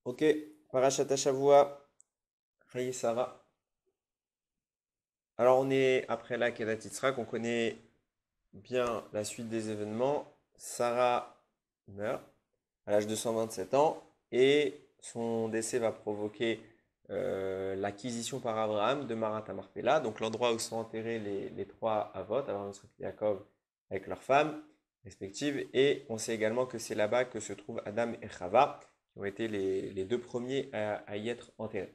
Ok, Parashat Shavua, Haye Sarah. Alors on est après la Kedat Yitzhak, on connaît bien la suite des événements. Sarah meurt à l'âge de 127 ans et son décès va provoquer l'acquisition par Abraham de Marat Marpella, donc l'endroit où sont enterrés les trois Avot, Abraham, Yitzhak et Yaakov, avec leurs femmes respectives. Et on sait également que c'est là-bas que se trouvent Adam et Chava, qui ont été les deux premiers à y être enterrés.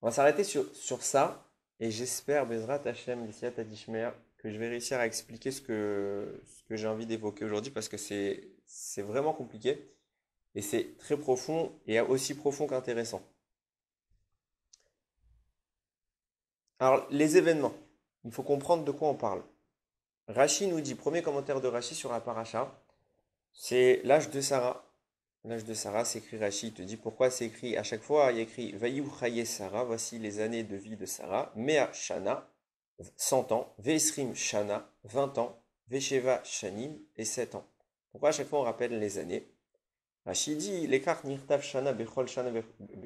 On va s'arrêter sur ça et j'espère, Bezrat Hachem, Lissiat Adishmer, que je vais réussir à expliquer ce que j'ai envie d'évoquer aujourd'hui parce que c'est vraiment compliqué et c'est très profond et aussi profond qu'intéressant. Alors, les événements, il faut comprendre de quoi on parle. Rashi nous dit, premier commentaire de Rashi sur la paracha, c'est l'âge de Sarah. L'âge de Sarah, c'est écrit Rashi, il te dit pourquoi c'est écrit à chaque fois, il y a écrit Vayu Chaye Sarah, voici les années de vie de Sarah, Mea Shana, 100 ans, Veisrim Shana, 20 ans, Vesheva Shanim et 7 ans. Pourquoi à chaque fois on rappelle les années? Rashi dit l'écart Nirtav Shana Bechol Shana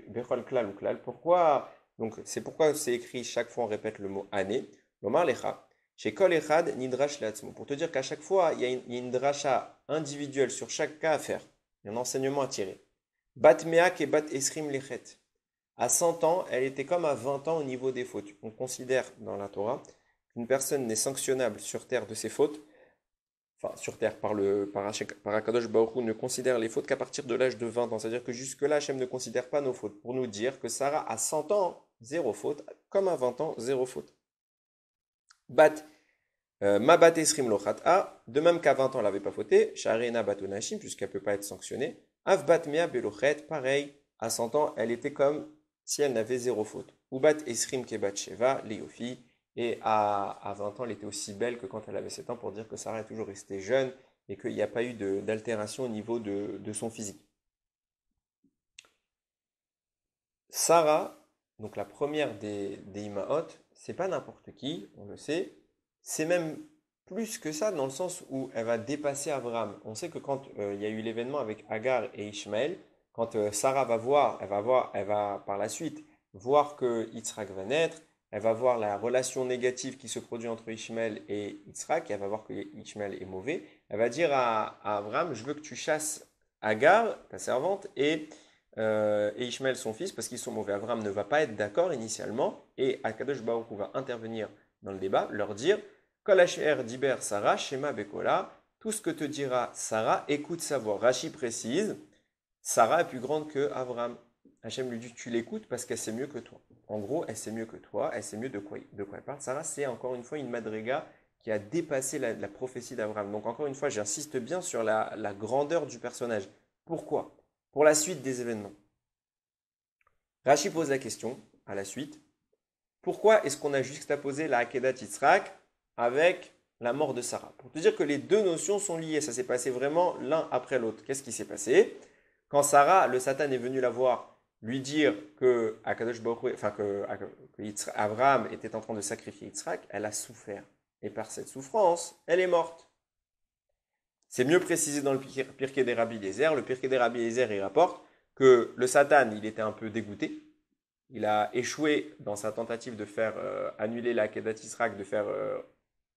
Bechol Klal ou Klal. Pourquoi? Donc c'est pourquoi c'est écrit chaque fois on répète le mot année. Lomar Lecha. Chez Kol Echad Nidrash Leatzmo. Pour te dire qu'à chaque fois il y a une dracha individuelle sur chaque cas à faire. Il y a un enseignement à tirer. Bat Meak et Bat Esrim Lechet. À 100 ans, elle était comme à 20 ans au niveau des fautes. On considère dans la Torah qu'une personne n'est sanctionnable sur terre de ses fautes, enfin sur terre par Akadosh Baruch Hu, ne considère les fautes qu'à partir de l'âge de 20 ans. C'est-à-dire que jusque-là, Hachem ne considère pas nos fautes. Pour nous dire que Sarah, à 100 ans, zéro faute, comme à 20 ans, zéro faute. Bat, ma bat esrim lochat'a, de même qu'à 20 ans, elle n'avait pas fauté, Sharena batonashim, puisqu'elle ne peut pas être sanctionnée. Av bat mea belochet, pareil, à 100 ans, elle était comme si elle n'avait zéro faute. Ubat esrim kebat sheva, liofi, et à 20 ans, elle était aussi belle que quand elle avait 7 ans, pour dire que Sarah est toujours restée jeune et qu'il n'y a pas eu d'altération au niveau de son physique. Sarah, donc la première des Imaot, c'est pas n'importe qui, on le sait. C'est même plus que ça dans le sens où elle va dépasser Abraham. On sait que quand il y a eu l'événement avec Agar et Ishmaël, quand Sarah va voir, elle va par la suite voir que Yitzhak va naître, elle va voir la relation négative qui se produit entre Ishmaël et Yitzhak, et elle va voir que Ishmaël est mauvais. Elle va dire à Abraham, je veux que tu chasses Agar, ta servante, et Ishmaël son fils parce qu'ils sont mauvais. Abraham ne va pas être d'accord initialement et Akadosh Baruch Hu va intervenir dans le débat, leur dire Kol asher diber Sarah, Shema Bekola, tout ce que te dira Sarah, écoute sa voix. Rashi précise Sarah est plus grande que Abraham. Hachem lui dit tu l'écoutes parce qu'elle sait mieux que toi. En gros, elle sait mieux que toi, elle sait mieux de quoi elle parle. Sarah, c'est encore une fois une madriga qui a dépassé la prophétie d'Abraham. Donc encore une fois, j'insiste bien sur la grandeur du personnage. Pourquoi? Pour la suite des événements. Rashi pose la question, à la suite, pourquoi est-ce qu'on a juxtaposé la Akedat Yitzhak avec la mort de Sarah? Pour te dire que les deux notions sont liées, ça s'est passé vraiment l'un après l'autre. Qu'est-ce qui s'est passé? Quand Sarah, le Satan est venu la voir, lui dire que, Akadosh Baruch Hu- enfin, que Abraham était en train de sacrifier Yitzhak, elle a souffert. Et par cette souffrance, elle est morte. C'est mieux précisé dans le Pirkei des Rabbi Eliezer. Le Pirkei des Rabbi Eliezer, il rapporte que le Satan, il était un peu dégoûté. Il a échoué dans sa tentative de faire annuler la Kedat Yitzhak, de faire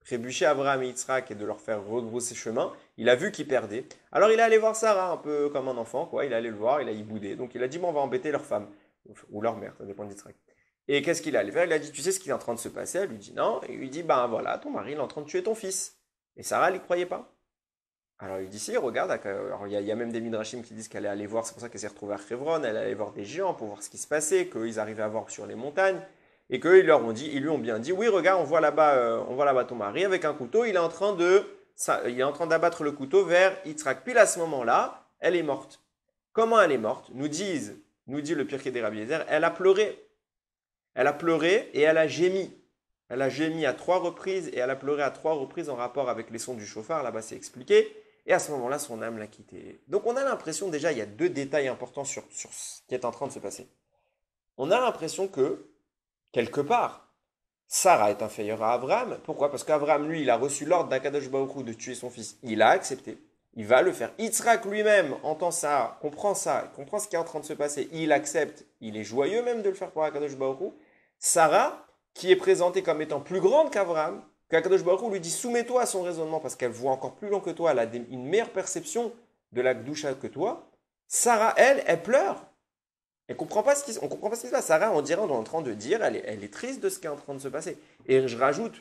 trébucher Abraham et Yitzhak et de leur faire rebrousser chemin. Il a vu qu'il perdait. Alors il est allé voir Sarah, un peu comme un enfant, quoi. Il est allé le voir, il a y boudé. Donc il a dit, bon, on va embêter leur femme, ou leur mère, ça dépend d'Yitzhak. Et qu'est-ce qu'il a allé faire? Il a dit, tu sais ce qui est en train de se passer? Elle lui dit non. Et il lui dit, ben voilà, ton mari il est en train de tuer ton fils. Et Sarah, elle n'y croyait pas. Alors il dit si, regarde, alors, il y a même des midrashim qui disent qu'elle est allée voir, c'est pour ça qu'elle s'est retrouvée à Hebron, elle est allée voir des géants pour voir ce qui se passait, qu'ils arrivaient à voir sur les montagnes, et qu'ils leur ont dit, ils lui ont bien dit, oui, regarde, on voit là-bas ton mari avec un couteau, il est en train d'abattre le couteau vers Yitzhak. Puis à ce moment-là, elle est morte. Comment elle est morte? Nous dit le Pirkei des Rabbi Eliezer, elle a pleuré. Elle a pleuré et elle a gémi. Elle a gémi à 3 reprises et elle a pleuré à 3 reprises en rapport avec les sons du chauffard. Là-bas, c'est expliqué. Et à ce moment-là, son âme l'a quitté. Donc on a l'impression, déjà, il y a deux détails importants sur ce qui est en train de se passer. On a l'impression que, quelque part, Sarah est inférieure à Abraham. Pourquoi? Parce qu'Abraham, lui, il a reçu l'ordre d'Akadosh Baruch Hu de tuer son fils. Il a accepté. Il va le faire. Yitzhak lui-même entend ça, comprend ça, comprend ce qui est en train de se passer. Il accepte, il est joyeux même de le faire pour Akadosh Baruch Hu. Sarah, qui est présentée comme étant plus grande qu'Abraham, qu'Akadosh Baruch Hu lui dit soumets-toi à son raisonnement parce qu'elle voit encore plus loin que toi, elle a une meilleure perception de la Gdusha que toi. Sarah, elle pleure. On comprend pas ce qui se passe. Sarah, on dirait, on est en train de dire, elle est triste de ce qui est en train de se passer. Et je rajoute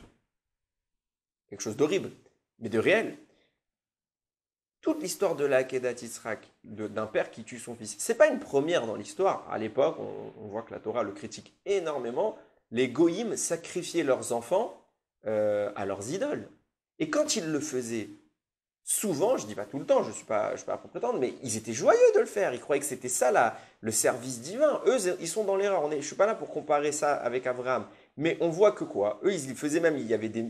quelque chose d'horrible, mais de réel. Toute l'histoire de la Akedat Yitzhak, d'un père qui tue son fils, c'est pas une première dans l'histoire. À l'époque, on voit que la Torah le critique énormément. Les goïms sacrifiaient leurs enfants à leurs idoles. Et quand ils le faisaient, souvent, je dis pas tout le temps, je suis pas pour prétendre, mais ils étaient joyeux de le faire. Ils croyaient que c'était ça le service divin. Eux, ils sont dans l'erreur. Je suis pas là pour comparer ça avec Abraham. Mais on voit que quoi? Eux, ils le faisaient même.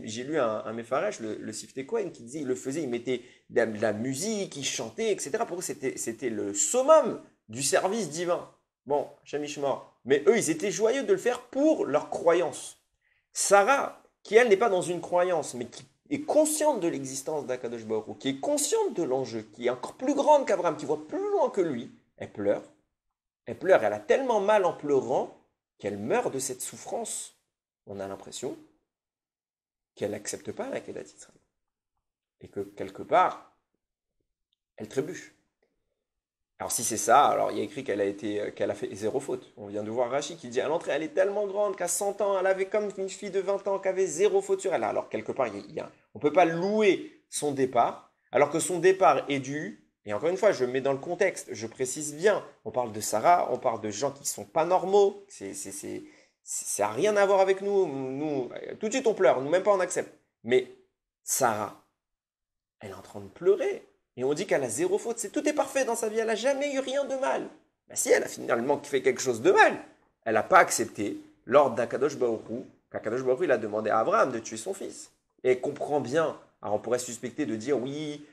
J'ai lu un Mefaresh, le Siftei Kohen, qui disait, ils le faisaient, ils mettaient de la musique, ils chantaient, etc. Pour eux, c'était le summum du service divin. Bon, Shemishmor. Mais eux, ils étaient joyeux de le faire pour leur croyance. Sarah, qui elle n'est pas dans une croyance, mais qui est consciente de l'existence d'Akadosh Baruch Hu, qui est consciente de l'enjeu, qui est encore plus grande qu'Abraham, qui voit plus loin que lui, elle pleure. Elle pleure, elle a tellement mal en pleurant qu'elle meurt de cette souffrance. On a l'impression qu'elle n'accepte pas la Kedat Yitzhak. Et que quelque part, elle trébuche. Alors si c'est ça, alors il y a écrit qu'elle a fait zéro faute. On vient de voir Rashi qui dit à l'entrée, elle est tellement grande qu'à 100 ans, elle avait comme une fille de 20 ans qui avait zéro faute sur elle. Alors quelque part, on ne peut pas louer son départ, alors que son départ est dû, et encore une fois, je mets dans le contexte, je précise bien, on parle de Sarah, on parle de gens qui ne sont pas normaux, ça n'a rien à voir avec nous. Nous, tout de suite on pleure, nous même pas on accepte. Mais Sarah, elle est en train de pleurer. Et on dit qu'elle a zéro faute. Tout est parfait dans sa vie. Elle n'a jamais eu rien de mal. Ben si, elle a finalement fait quelque chose de mal. Elle n'a pas accepté l'ordre d'Akadosh Baruch Hu, qu'Akadosh Baruch Hu, il a demandé à Abraham de tuer son fils. Et elle comprend bien. Alors on pourrait suspecter de dire oui,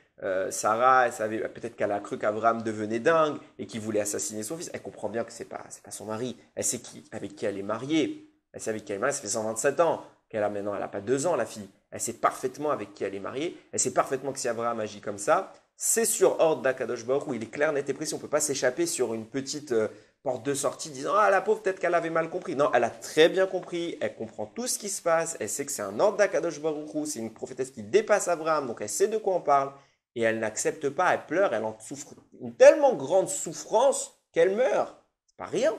Sarah, elle savait peut-être qu'elle a cru qu'Abraham devenait dingue et qu'il voulait assassiner son fils. Elle comprend bien que c'est pas son mari. Elle sait avec qui elle est mariée. Elle sait avec qui elle est mariée. Ça fait 127 ans qu'elle a maintenant. Elle n'a pas 2 ans, la fille. Elle sait parfaitement avec qui elle est mariée. Elle sait parfaitement que si Abraham agit comme ça, c'est sur ordre d'Akadosh Baruch Hu. Il est clair, net et précis. On ne peut pas s'échapper sur une petite porte de sortie disant ah la pauvre peut-être qu'elle avait mal compris. Non, elle a très bien compris. Elle comprend tout ce qui se passe. Elle sait que c'est un ordre d'Akadosh Baruch Hu. C'est une prophétesse qui dépasse Abraham. Donc elle sait de quoi on parle. Et elle n'accepte pas. Elle pleure. Elle en souffre une tellement grande souffrance qu'elle meurt. C'est pas rien.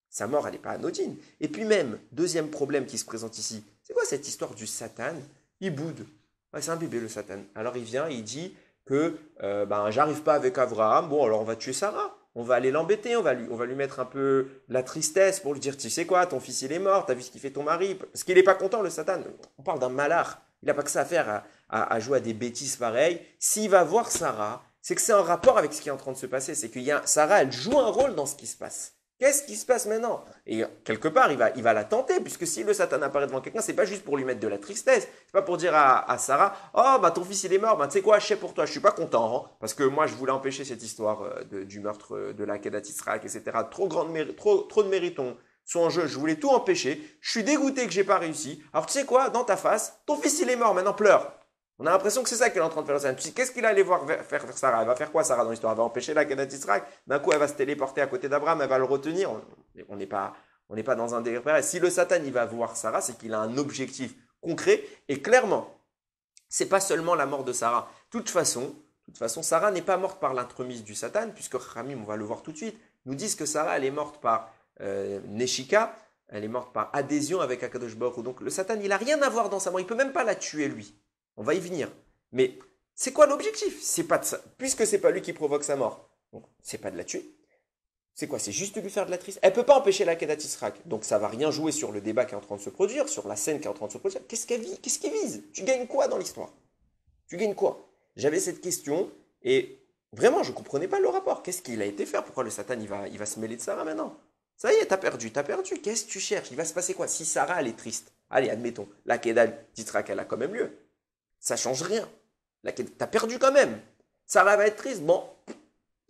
Sa mort, elle n'est pas anodine. Et puis même, deuxième problème qui se présente ici. C'est quoi cette histoire du Satan? Il boude. Ouais, c'est un bébé le Satan. Alors il vient et il dit que j'arrive pas avec Abraham, bon alors on va tuer Sarah, on va aller l'embêter, on va lui mettre un peu la tristesse pour lui dire tu sais quoi, ton fils il est mort, t'as vu ce qu'il fait ton mari, parce qu'il n'est pas content le Satan, on parle d'un malard, il n'a pas que ça à faire à jouer à des bêtises pareilles, s'il va voir Sarah, c'est que c'est en rapport avec ce qui est en train de se passer, c'est que Sarah elle joue un rôle dans ce qui se passe. Qu'est-ce qui se passe maintenant? Et quelque part, il va la tenter, puisque si le Satan apparaît devant quelqu'un, c'est pas juste pour lui mettre de la tristesse. C'est pas pour dire à Sarah, oh bah ton fils il est mort, bah tu sais quoi, je sais pour toi, je suis pas content, hein, parce que moi je voulais empêcher cette histoire du meurtre de la Kedat Yitzhak, etc. Trop de méritons sont en jeu, je voulais tout empêcher. Je suis dégoûté que j'ai pas réussi. Alors tu sais quoi, dans ta face, ton fils il est mort, maintenant pleure. On a l'impression que c'est ça qu'elle est en train de faire. Qu'est-ce qu'il allait faire Sarah? Elle va faire quoi Sarah dans l'histoire? Elle va empêcher la Kedat Yitzhak. D'un coup, elle va se téléporter à côté d'Abraham, elle va le retenir. On n'est pas dans un délire pareil. Si le Satan il va voir Sarah, c'est qu'il a un objectif concret et clairement, c'est pas seulement la mort de Sarah. De toute façon, Sarah n'est pas morte par l'entremise du Satan, puisque Ramim, on va le voir tout de suite, nous disent que Sarah elle est morte par Neshika, elle est morte par adhésion avec Akadosh Baruch Hu. Donc le Satan il a rien à voir dans sa mort, il peut même pas la tuer lui. On va y venir. Mais c'est quoi l'objectif? C'est pas de ça. Puisque c'est pas lui qui provoque sa mort. Donc, c'est pas de la tuer. C'est quoi? C'est juste de lui faire de la tristesse. Elle peut pas empêcher la Kedat Yitzhak. Donc, ça va rien jouer sur le débat qui est en train de se produire, sur la scène qui est en train de se produire. Qu'est-ce qu'il vise? Tu gagnes quoi dans l'histoire? Tu gagnes quoi? J'avais cette question et vraiment, je comprenais pas le rapport. Qu'est-ce qu'il a été faire? Pourquoi le Satan, il va se mêler de Sarah maintenant? Ça y est, t'as perdu. Qu'est-ce que tu cherches? Il va se passer quoi? Si Sarah, elle est triste. Allez, admettons. La Kedat Yitzhak, elle a quand même lieu. Ça change rien. T'as perdu quand même. Sarah va être triste. Bon,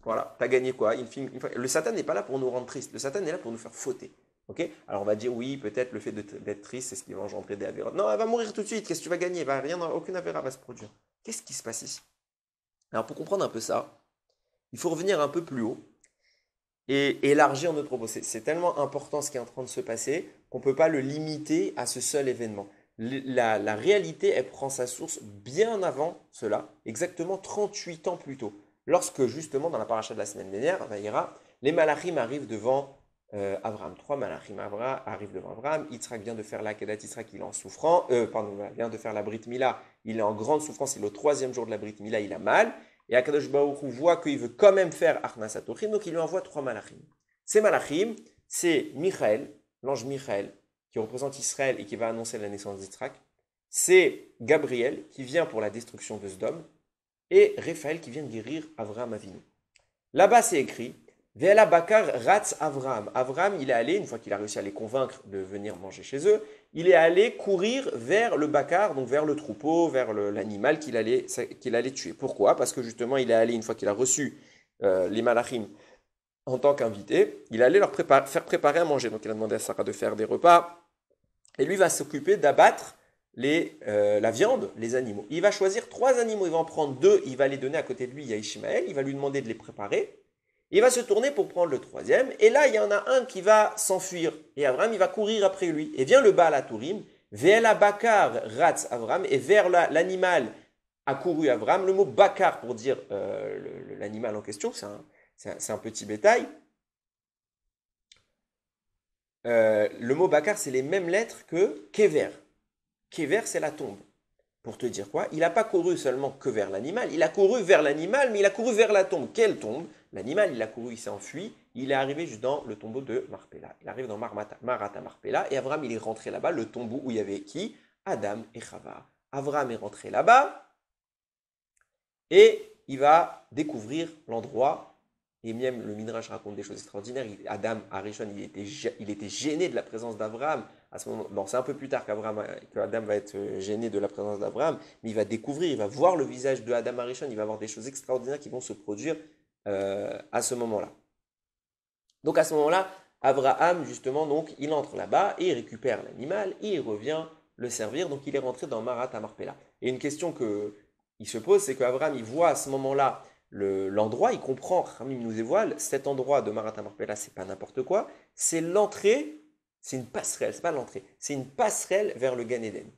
voilà, t'as gagné quoi? Le Satan n'est pas là pour nous rendre tristes. Le Satan est là pour nous faire fauter. Ok? Alors on va dire oui, peut-être le fait d'être triste, c'est ce qui va engendrer des avérotes. Non, elle va mourir tout de suite. Qu'est-ce que tu vas gagner? Aucune avéra va se produire. Qu'est-ce qui se passe ici? Alors pour comprendre un peu ça, il faut revenir un peu plus haut et élargir notre propos. C'est tellement important ce qui est en train de se passer qu'on ne peut pas le limiter à ce seul événement. La réalité, elle prend sa source bien avant cela, exactement 38 ans plus tôt. Lorsque justement, dans la paracha de la semaine dernière, Vaïra, les malachim arrivent devant Abraham. Trois malachim arrivent devant Abraham. Yitzhak vient de faire la Kedat Yitzhak, il est en souffrant. Vient de faire la Brit Mila, il est en grande souffrance. Il est au troisième jour de la Brit Mila, il a mal. Et Akadosh Baruch Hu voit qu'il veut quand même faire Achnasat Ochim, donc il lui envoie trois malachim. Ces malachim, c'est Michael, l'ange Michael, qui représente Israël et qui va annoncer la naissance d'Yitzhak. C'est Gabriel, qui vient pour la destruction de Sdom. Et Raphaël, qui vient de guérir Avraham Avinu. Là-bas, c'est écrit Ve'ela bakar ratz Avraham. Avraham, il est allé, une fois qu'il a réussi à les convaincre de venir manger chez eux, il est allé courir vers le bakar, donc vers le troupeau, vers l'animal qu'il allait tuer. Pourquoi? Parce que justement, il est allé, une fois qu'il a reçu les malachim en tant qu'invité, il allait leur faire préparer à manger. Donc il a demandé à Sarah de faire des repas. Et lui va s'occuper d'abattre la viande, les animaux. Il va choisir trois animaux, il va en prendre deux, il va les donner à côté de lui, il y a Ishmaël, il va lui demander de les préparer. Il va se tourner pour prendre le troisième, et là, il y en a un qui va s'enfuir. Et Abraham, il va courir après lui. Et vient le Baal HaTurim, Ve'ela bakar ratz Abraham, et vers l'animal a couru Abraham. Le mot bakar pour dire l'animal en question, c'est un petit bétail. Le mot bakar, c'est les mêmes lettres que kever. Kever, c'est la tombe. Pour te dire quoi? Il n'a pas couru seulement que vers l'animal, il a couru vers l'animal, mais il a couru vers la tombe. Quelle tombe? L'animal, il a couru, il s'est enfui, il est arrivé juste dans le tombeau de Marpella. Il arrive dans Marata Marpella, et Abraham, il est rentré là-bas, le tombeau où il y avait qui? Adam et Chava. Abraham est rentré là-bas, et il va découvrir l'endroit. Et même le Midrash raconte des choses extraordinaires. Adam Arishon, il était gêné de la présence d'Abraham. À ce moment, bon, c'est un peu plus tard qu'Adam va être gêné de la présence d'Abraham, mais il va découvrir, il va voir le visage de Adam Arishon, il va voir des choses extraordinaires qui vont se produire à ce moment-là. Donc à ce moment-là, Abraham, justement, donc, il entre là-bas et il récupère l'animal et il revient le servir. Donc il est rentré dans Marat Marpella. Et une question qu'il se pose, c'est qu'Abraham, il voit à ce moment-là l'endroit, il comprend, Ramim nous dévoile, cet endroit de Marat Marpella, c'est pas n'importe quoi, c'est l'entrée, c'est une passerelle, c'est pas l'entrée, c'est une passerelle vers le Gan Eden.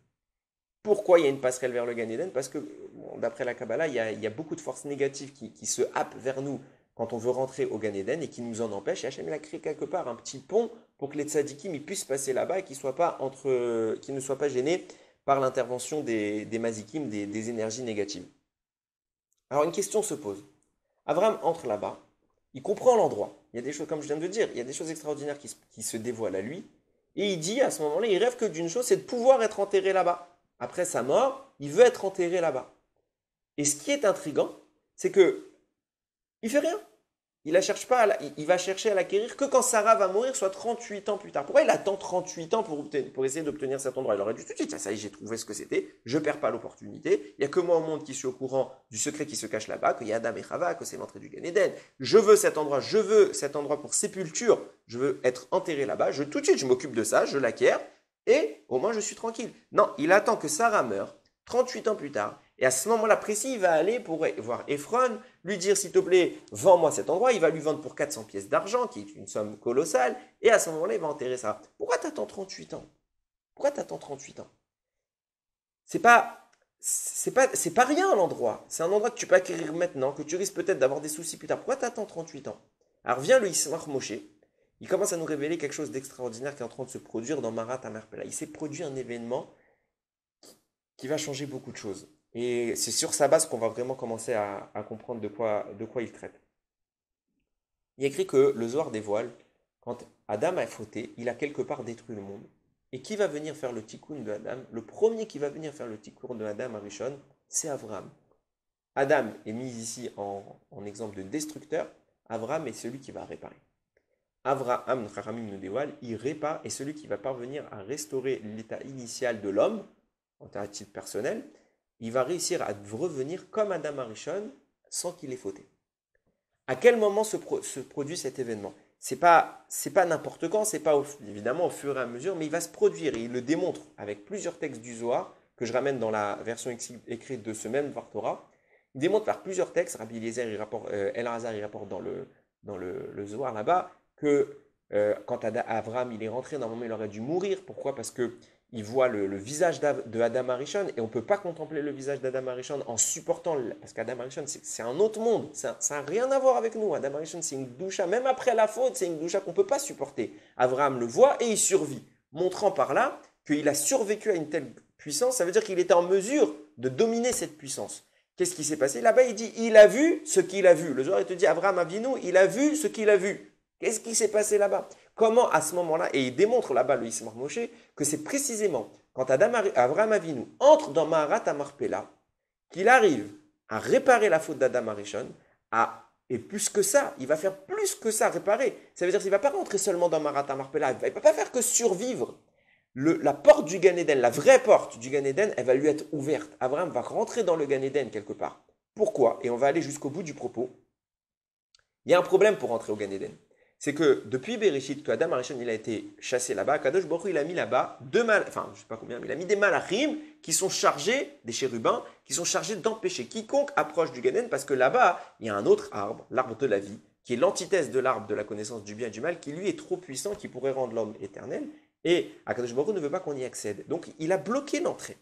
Pourquoi il y a une passerelle vers le Gan Eden? Parce que, bon, d'après la Kabbalah, il y a beaucoup de forces négatives qui se happent vers nous quand on veut rentrer au Gan Eden et qui nous en empêchent. Et Hachem, il a créé quelque part un petit pont pour que les tzadikim puissent passer là-bas et qu'ils ne soient pas gênés par l'intervention des mazikim, des énergies négatives. Alors une question se pose. Abraham entre là-bas, il comprend l'endroit. Il y a des choses, comme je viens de dire, il y a des choses extraordinaires qui se dévoilent à lui. Et il dit à ce moment-là, il rêve que d'une chose, c'est de pouvoir être enterré là-bas. Après sa mort, il veut être enterré là-bas. Et ce qui est intriguant, c'est que il fait rien. Il va chercher à l'acquérir que quand Sarah va mourir, soit 38 ans plus tard. Pourquoi il attend 38 ans pour essayer d'obtenir cet endroit? Il aurait dû tout de suite, ça y est, j'ai trouvé ce que c'était, je ne perds pas l'opportunité. Il n'y a que moi au monde qui suis au courant du secret qui se cache là-bas, qu'il y a Adam et Chava, que c'est l'entrée du Gan Eden. Je veux cet endroit pour sépulture, je veux être enterré là-bas, tout de suite je m'occupe de ça, je l'acquiers, et au moins je suis tranquille. Non, il attend que Sarah meure, 38 ans plus tard, et à ce moment-là précis, il va aller pour voir Ephron, lui dire s'il te plaît, vends-moi cet endroit. Il va lui vendre pour 400 pièces d'argent, qui est une somme colossale. Et à ce moment-là, il va enterrer ça. Pourquoi t'attends 38 ans? Pourquoi t'attends 38 ans? C'est pas rien l'endroit. C'est un endroit que tu peux acquérir maintenant, que tu risques peut-être d'avoir des soucis plus tard. Pourquoi t'attends 38 ans? Alors vient le Yismach Moshe. Il commence à nous révéler quelque chose d'extraordinaire qui est en train de se produire dans Marat Marpella. Il s'est produit un événement qui va changer beaucoup de choses. Et c'est sur sa base qu'on va vraiment commencer à comprendre de quoi il traite. Il est écrit que le Zohar dévoile, quand Adam a fauté, il a quelque part détruit le monde. Et qui va venir faire le tikkun de Adam? Le premier qui va venir faire le tikkun de Adam Arishon, c'est Avraham. Adam est mis ici en exemple de destructeur. Avraham est celui qui va réparer. Avraham, Chachamim nous dévoile, il répare, et celui qui va parvenir à restaurer l'état initial de l'homme, en titre personnel, il va réussir à revenir comme Adam Arishon sans qu'il ait fauté. À quel moment se produit cet événement? C'est pas n'importe quand, c'est pas évidemment au fur et à mesure, mais il va se produire et il le démontre avec plusieurs textes du Zohar que je ramène dans la version écrite de ce même Dvar Torah. Il démontre par plusieurs textes, Rabbi Eliezer, El-Razar, il rapporte dans le Zohar là-bas, que quand Avram il est rentré, normalement il aurait dû mourir. Pourquoi? Parce que il voit le visage de Adam Arishon et on ne peut pas contempler le visage d'Adam Arishon en supportant, parce qu'Adam Arishon c'est un autre monde, ça n'a rien à voir avec nous. Adam Arishon c'est une doucha, même après la faute, c'est une doucha qu'on ne peut pas supporter. Abraham le voit et il survit, montrant par là qu'il a survécu à une telle puissance, ça veut dire qu'il était en mesure de dominer cette puissance. Qu'est-ce qui s'est passé? Là-bas il dit, il a vu ce qu'il a vu. Le Zohar il te dit, Abraham Avinu, il a vu ce qu'il a vu. Qu'est-ce qui s'est passé là-bas? Comment à ce moment-là, et il démontre là-bas le Yismach Moshe, que c'est précisément quand Abraham Avinu entre dans Maharat Amarpela, qu'il arrive à réparer la faute d'Adam Arishon, et plus que ça, il va faire plus que ça, réparer. Ça veut dire qu'il ne va pas rentrer seulement dans Maharat Amarpela, il ne va pas faire que survivre. La porte du Gan Eden, la vraie porte du Gan Eden, elle va lui être ouverte. Abraham va rentrer dans le Gan Eden quelque part. Pourquoi? Et on va aller jusqu'au bout du propos. Il y a un problème pour rentrer au Gan Eden. C'est que depuis Bereshit, que Adam Arishon il a été chassé là-bas, Kadosh Baruch Hu, il a mis là-bas je sais pas combien, mais il a mis des malachim qui sont chargés, des chérubins, qui sont chargés d'empêcher quiconque approche du Gan Eden, parce que là-bas, il y a un autre arbre, l'arbre de la vie, qui est l'antithèse de l'arbre de la connaissance du bien et du mal, qui lui est trop puissant, qui pourrait rendre l'homme éternel, et Kadosh Baruch Hu ne veut pas qu'on y accède. Donc il a bloqué l'entrée.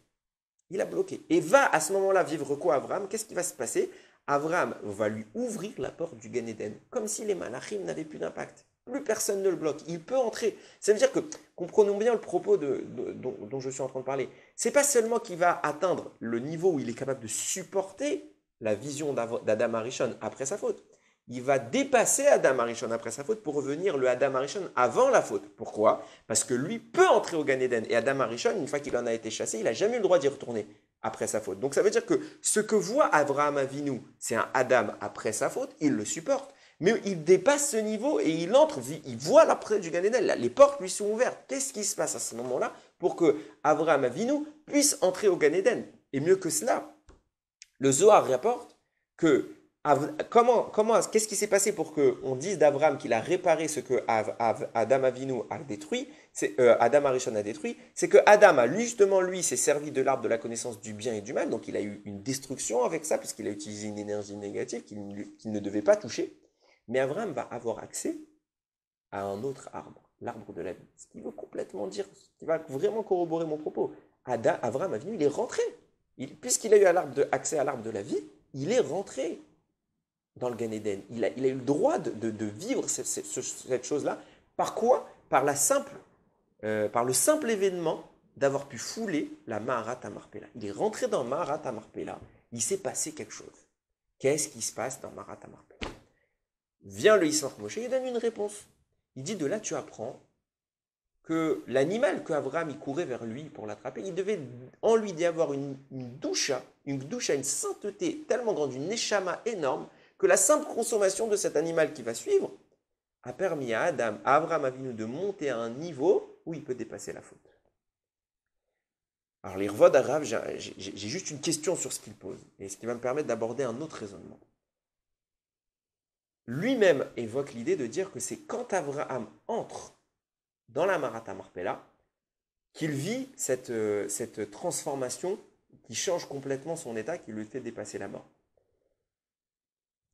Il a bloqué. Et va à ce moment-là vivre quoi, Abraham? Qu'est-ce qui va se passer? Abraham va lui ouvrir la porte du Gan Eden, comme si les malachim n'avaient plus d'impact. Plus personne ne le bloque. Il peut entrer. Ça veut dire que, comprenons bien le propos dont je suis en train de parler. C'est pas seulement qu'il va atteindre le niveau où il est capable de supporter la vision d'Adam Arishon après sa faute. Il va dépasser Adam Arishon après sa faute pour revenir le Adam Arishon avant la faute. Pourquoi? Parce que lui peut entrer au Gan Eden. Et Adam Arishon, une fois qu'il en a été chassé, il n'a jamais eu le droit d'y retourner après sa faute. Donc ça veut dire que ce que voit Abraham Avinu, c'est un Adam après sa faute, il le supporte. Mais il dépasse ce niveau et il entre, il voit l'après du Gan Eden. Les portes lui sont ouvertes. Qu'est-ce qui se passe à ce moment-là pour que Abraham Avinu puisse entrer au Gan Eden? Et mieux que cela, le Zohar rapporte que qu'est-ce qui s'est passé pour qu'on dise d'Abraham qu'il a réparé ce que Adam Avinu a détruit, Adam Arishon a détruit, c'est que Adam a justement lui s'est servi de l'arbre de la connaissance du bien et du mal, donc il a eu une destruction avec ça puisqu'il a utilisé une énergie négative qu'il ne devait pas toucher. Mais Abraham va avoir accès à un autre arbre, l'arbre de la vie, ce qui veut complètement dire, ce qui va vraiment corroborer mon propos. Abraham Avinu, il est rentré, puisqu'il a eu accès à l'arbre de la vie, il est rentré dans le Gan Eden. Il a eu le droit de vivre cette chose-là. Par quoi? Par le simple événement d'avoir pu fouler la Maharat Amarpela. Il est rentré dans Maharat Amarpela. Il s'est passé quelque chose. Qu'est-ce qui se passe dans Maharat Amarpela? Vient le Yismach Moshe et donne une réponse. Il dit, de là tu apprends que l'animal qu'Abraham il courait vers lui pour l'attraper, il devait en lui y avoir une doucha, une sainteté tellement grande, une neshama énorme, que la simple consommation de cet animal qui va suivre a permis à Abraham Avinu de monter à un niveau où il peut dépasser la faute. Alors les Revod Arav, j'ai juste une question sur ce qu'il pose, et ce qui va me permettre d'aborder un autre raisonnement. Lui-même évoque l'idée de dire que c'est quand Abraham entre dans la Maharat Amarpela qu'il vit cette transformation qui change complètement son état, qui lui fait dépasser la mort.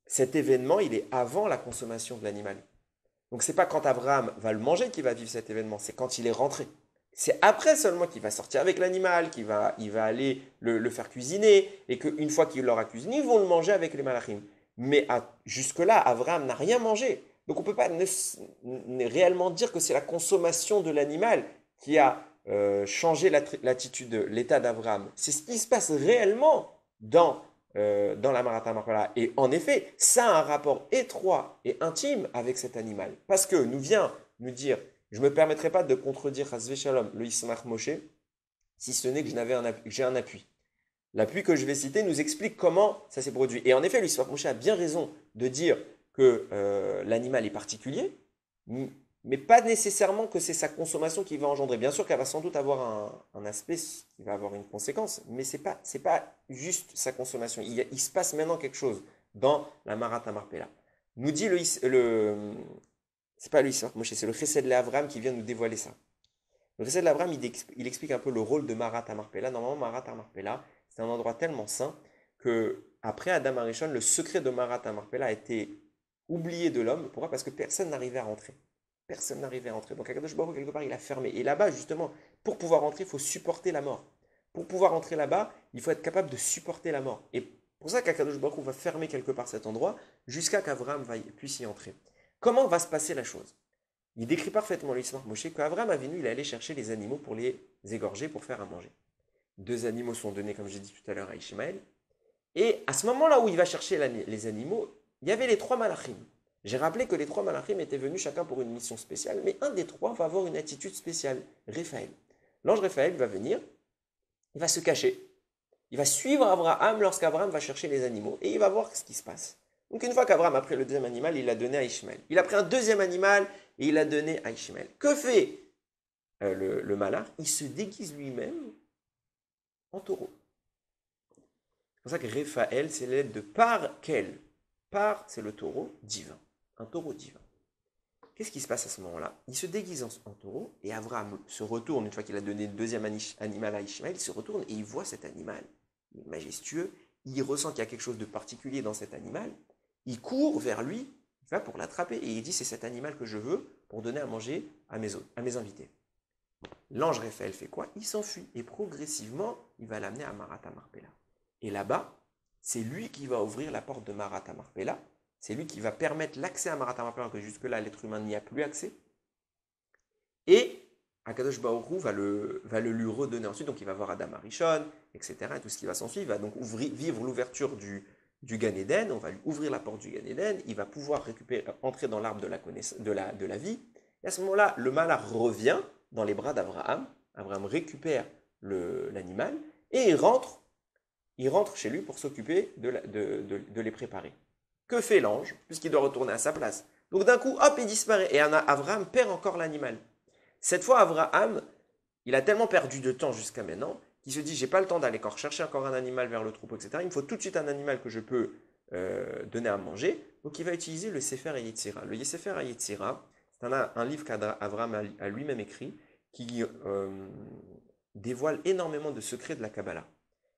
Cet événement, il est avant la consommation de l'animal. Donc c'est pas quand Abraham va le manger qu'il va vivre cet événement, c'est quand il est rentré. C'est après seulement qu'il va sortir avec l'animal, il va aller le faire cuisiner, et qu'une fois qu'il l'aura cuisiné, ils vont le manger avec les malachim. Mais jusque-là, Abraham n'a rien mangé. Donc on ne peut pas réellement dire que c'est la consommation de l'animal qui a changé l'attitude, l'état d'Abraham. C'est ce qui se passe réellement dans la Maharat Amarpela. Et en effet, ça a un rapport étroit et intime avec cet animal. Parce que nous vient nous dire, je ne me permettrai pas de contredire Chasvé Shalom, le Yismach Moshe, si ce n'est que j'ai un appui. L'appui que je vais citer nous explique comment ça s'est produit. Et en effet, le Yismach Moshe a bien raison de dire que l'animal est particulier, mais pas nécessairement que c'est sa consommation qui va engendrer. Bien sûr qu'elle va sans doute avoir un aspect qui va avoir une conséquence, mais ce n'est pas juste sa consommation. Il se passe maintenant quelque chose dans la Maharat Amarpela. Nous dit c'est pas le Yismach Moshe, c'est le Chesed l'Avraham qui vient nous dévoiler ça. Le Chesed l'Avraham, il explique un peu le rôle de Maharat Amarpela. Normalement, Maharat Amarpela, c'est un endroit tellement saint que après Adam Arishon, le secret de Marat Marpella a été oublié de l'homme. Pourquoi? Parce que personne n'arrivait à rentrer. Personne n'arrivait à rentrer. Donc Akadosh Baruch Hu, quelque part, il a fermé. Et là-bas, justement, pour pouvoir rentrer, il faut supporter la mort. Pour pouvoir entrer là-bas, il faut être capable de supporter la mort. Et pour ça qu'Akadosh Baruch Hu va fermer quelque part cet endroit jusqu'à qu'Avraham puisse y entrer. Comment va se passer la chose? Il décrit parfaitement l'histoire de Moshe qu'Avraham Avinu, il allait chercher les animaux pour les égorger, pour faire à manger. 2 animaux sont donnés, comme j'ai dit tout à l'heure, à Ishmaël. Et à ce moment-là où il va chercher les animaux, il y avait les 3 malachim. J'ai rappelé que les 3 malachim étaient venus chacun pour une mission spéciale, mais un des 3 va avoir une attitude spéciale, Raphaël. L'ange Raphaël va venir, il va se cacher, il va suivre Abraham lorsqu'Abraham va chercher les animaux, et il va voir ce qui se passe. Donc une fois qu'Abraham a pris le deuxième animal, il l'a donné à Ishmaël. Il a pris un deuxième animal, et il l'a donné à Ishmaël. Que fait le malach? Il se déguise lui-même en taureau. C'est pour ça que Raphaël, c'est l'aide de Parkel. Par, c'est le taureau divin. Un taureau divin. Qu'est-ce qui se passe à ce moment-là? Il se déguise en taureau et Abraham se retourne, une fois qu'il a donné le deuxième animal à Ishmaël, il se retourne et il voit cet animal. Il est majestueux, il ressent qu'il y a quelque chose de particulier dans cet animal. Il court vers lui, il va pour l'attraper et il dit c'est cet animal que je veux pour donner à manger à mes invités. L'ange Raphaël fait quoi? Il s'enfuit et progressivement, il va l'amener à Marat Marpella. Et là-bas, c'est lui qui va ouvrir la porte de Marat Marpella. C'est lui qui va permettre l'accès à Marat Marpella, que jusque-là, l'être humain n'y a plus accès. Et Akadosh Baruch Hu va le lui redonner ensuite. Donc, il va voir Adam Arishon, etc. Et tout ce qui va s'ensuivre. Il va donc vivre l'ouverture du Gan Eden. On va lui ouvrir la porte du Gan Eden. Il va pouvoir entrer dans l'arbre de la vie. Et à ce moment-là, le malach revient dans les bras d'Abraham. Abraham récupère l'animal et il rentre chez lui pour s'occuper de les préparer. Que fait l'ange? Puisqu'il doit retourner à sa place. Donc d'un coup, hop, il disparaît. Et Abraham perd encore l'animal. Cette fois, Abraham, il a tellement perdu de temps jusqu'à maintenant qu'il se dit, j'ai pas le temps d'aller chercher encore un animal vers le troupeau, etc. Il me faut tout de suite un animal que je peux donner à manger. Donc il va utiliser le Sefer Yetzira. Le Sefer Yetzira, c'est un livre qu'Abraham a lui-même écrit qui dévoile énormément de secrets de la Kabbalah.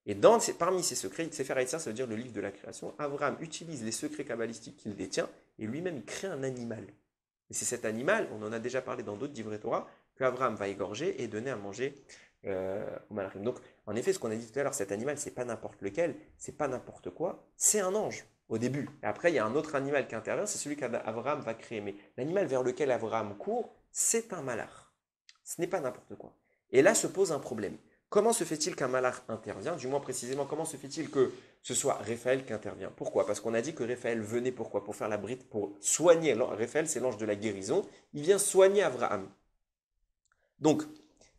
Et parmi ces secrets, Sefer Yetzira, ça veut dire le livre de la création. Abraham utilise les secrets kabbalistiques qu'il détient et lui-même il crée un animal. Et c'est cet animal, on en a déjà parlé dans d'autres Divrei Torah, qu'Abraham va égorger et donner à manger au malachim. Donc, en effet, ce qu'on a dit tout à l'heure, cet animal, c'est pas n'importe lequel, c'est pas n'importe quoi, c'est un ange au début. Et après, il y a un autre animal qui intervient, c'est celui qu'Abraham va créer. Mais l'animal vers lequel Abraham court, c'est un malach. Ce n'est pas n'importe quoi. Et là se pose un problème. Comment se fait-il qu'un malach intervient? Du moins précisément, comment se fait-il que ce soit Raphaël qui intervient? Pourquoi? Parce qu'on a dit que Raphaël venait pourquoi? Pour faire la brite, pour soigner. Raphaël, c'est l'ange de la guérison. Il vient soigner Abraham. Donc,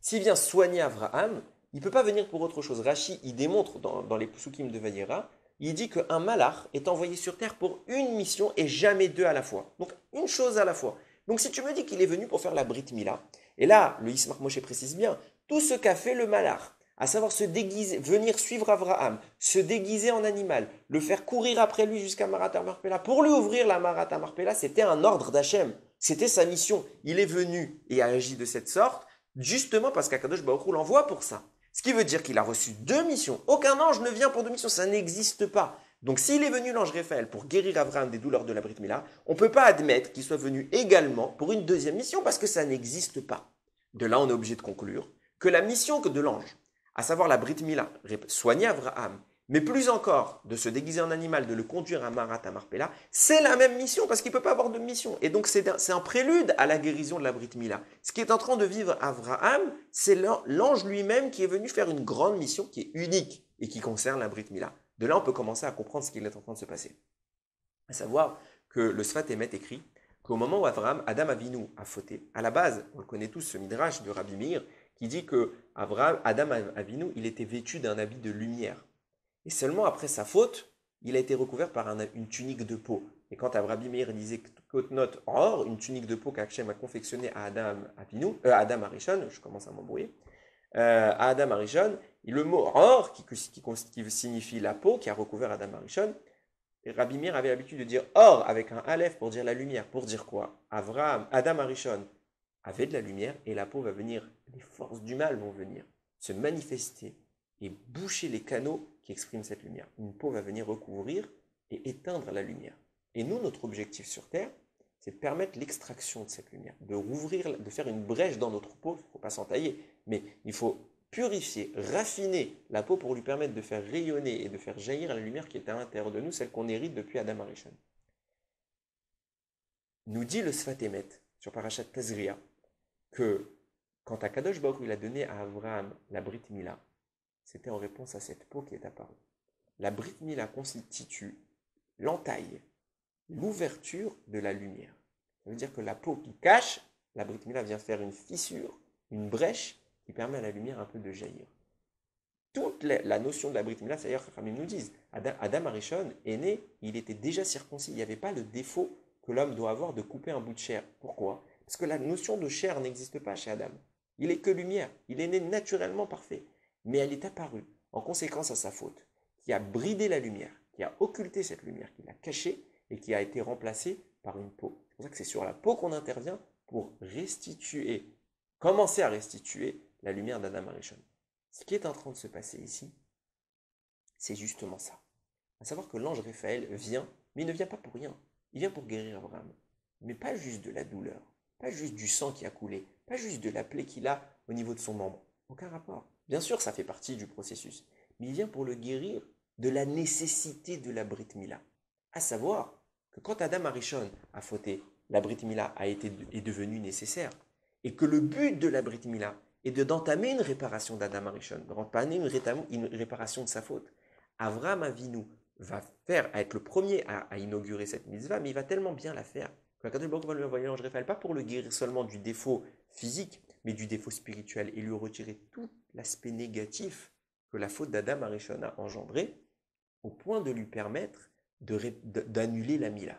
s'il vient soigner Abraham, il ne peut pas venir pour autre chose. Rashi, il démontre dans les psukim de Vayera, il dit qu'un malach est envoyé sur terre pour une mission et jamais deux à la fois. Donc, une chose à la fois. Donc, si tu me dis qu'il est venu pour faire la Brit Mila, et là, le Yismach Moshe précise bien, tout ce qu'a fait le malach, à savoir se déguiser, venir suivre Abraham, se déguiser en animal, le faire courir après lui jusqu'à Marat Marpella, pour lui ouvrir la Marat Marpella, c'était un ordre d'Hachem. C'était sa mission. Il est venu et a agi de cette sorte, justement parce qu'Akadosh Baruch Hu l'envoie pour ça. Ce qui veut dire qu'il a reçu 2 missions. Aucun ange ne vient pour 2 missions, ça n'existe pas. Donc s'il est venu l'ange Raphaël pour guérir Abraham des douleurs de la Brit Mila, on ne peut pas admettre qu'il soit venu également pour une 2e mission parce que ça n'existe pas. De là, on est obligé de conclure que la mission de l'ange, à savoir la Brit Mila, soigner Abraham, mais plus encore de se déguiser en animal, de le conduire à Marat Marpella, c'est la même mission parce qu'il ne peut pas avoir de mission. Et donc c'est un prélude à la guérison de la Brit Mila. Ce qui est en train de vivre Abraham, c'est l'ange lui-même qui est venu faire une grande mission qui est unique et qui concerne la Brit Mila. De là, on peut commencer à comprendre ce qui est en train de se passer. À savoir que le Sfat Emet écrit qu'au moment où Adam Avinu a fauté, à la base, on le connaît tous, ce midrash de Rabbi Meir, qui dit que Adam Avinu, il était vêtu d'un habit de lumière. Et seulement après sa faute, il a été recouvert par une tunique de peau. Et quand Rabbi Meir disait Kotnot Or, une tunique de peau qu'Hachem a confectionnée à Adam Arishon, je commence à m'embrouiller, à Adam Arishon, le mot Or, qui signifie la peau, qui a recouvert Adam Arishon, Rabbi Meir avait l'habitude de dire Or avec un Aleph pour dire la lumière. Pour dire quoi? Adam Arishon avait de la lumière et la peau va venir, les forces du mal vont venir se manifester et boucher les canaux qui exprime cette lumière. Une peau va venir recouvrir et éteindre la lumière. Et nous, notre objectif sur Terre, c'est de permettre l'extraction de cette lumière, de rouvrir, de faire une brèche dans notre peau. Il ne faut pas s'entailler, mais il faut purifier, raffiner la peau pour lui permettre de faire rayonner et de faire jaillir la lumière qui est à l'intérieur de nous, celle qu'on hérite depuis Adam Arishon. Nous dit le Sfat Emet sur Parashat Tazria que quand Akadosh Baruch Hu il a donné à Abraham la Brit Mila, c'était en réponse à cette peau qui est apparue. La Brit Mila constitue l'entaille, l'ouverture de la lumière. Ça veut dire que la peau qui cache, la Brit Mila vient faire une fissure, une brèche qui permet à la lumière un peu de jaillir. Toute la notion de la Brit Mila, c'est d'ailleurs que nous disent, Adam Arishon est né, il était déjà circoncis, il n'y avait pas le défaut que l'homme doit avoir de couper un bout de chair. Pourquoi? Parce que la notion de chair n'existe pas chez Adam. Il est que lumière, il est né naturellement parfait. Mais elle est apparue, en conséquence à sa faute, qui a bridé la lumière, qui a occulté cette lumière, qui l'a cachée et qui a été remplacée par une peau. C'est pour ça que c'est sur la peau qu'on intervient pour restituer, commencer à restituer la lumière d'Adam Arishon. Ce qui est en train de se passer ici, c'est justement ça. À savoir que l'ange Raphaël vient, mais il ne vient pas pour rien. Il vient pour guérir Abraham. Mais pas juste de la douleur, pas juste du sang qui a coulé, pas juste de la plaie qu'il a au niveau de son membre. Aucun rapport. Bien sûr, ça fait partie du processus. Mais il vient pour le guérir de la nécessité de la Brit Mila. À savoir que quand Adam Arishon a fauté, la Brit Mila est devenue nécessaire. Et que le but de la Brit Mila est d'entamer une réparation d'Adam Arishon, d'entamer une réparation de sa faute. Avraham Avinu va être le premier à inaugurer cette mitzvah, mais il va tellement bien la faire que Akadosh Baruch Hu va lui envoyer l'ange Raphaël, pas pour le guérir seulement du défaut physique, mais du défaut spirituel, et lui retirer tout l'aspect négatif que la faute d'Adam Arishon a engendré, au point de lui permettre d'annuler la Mila.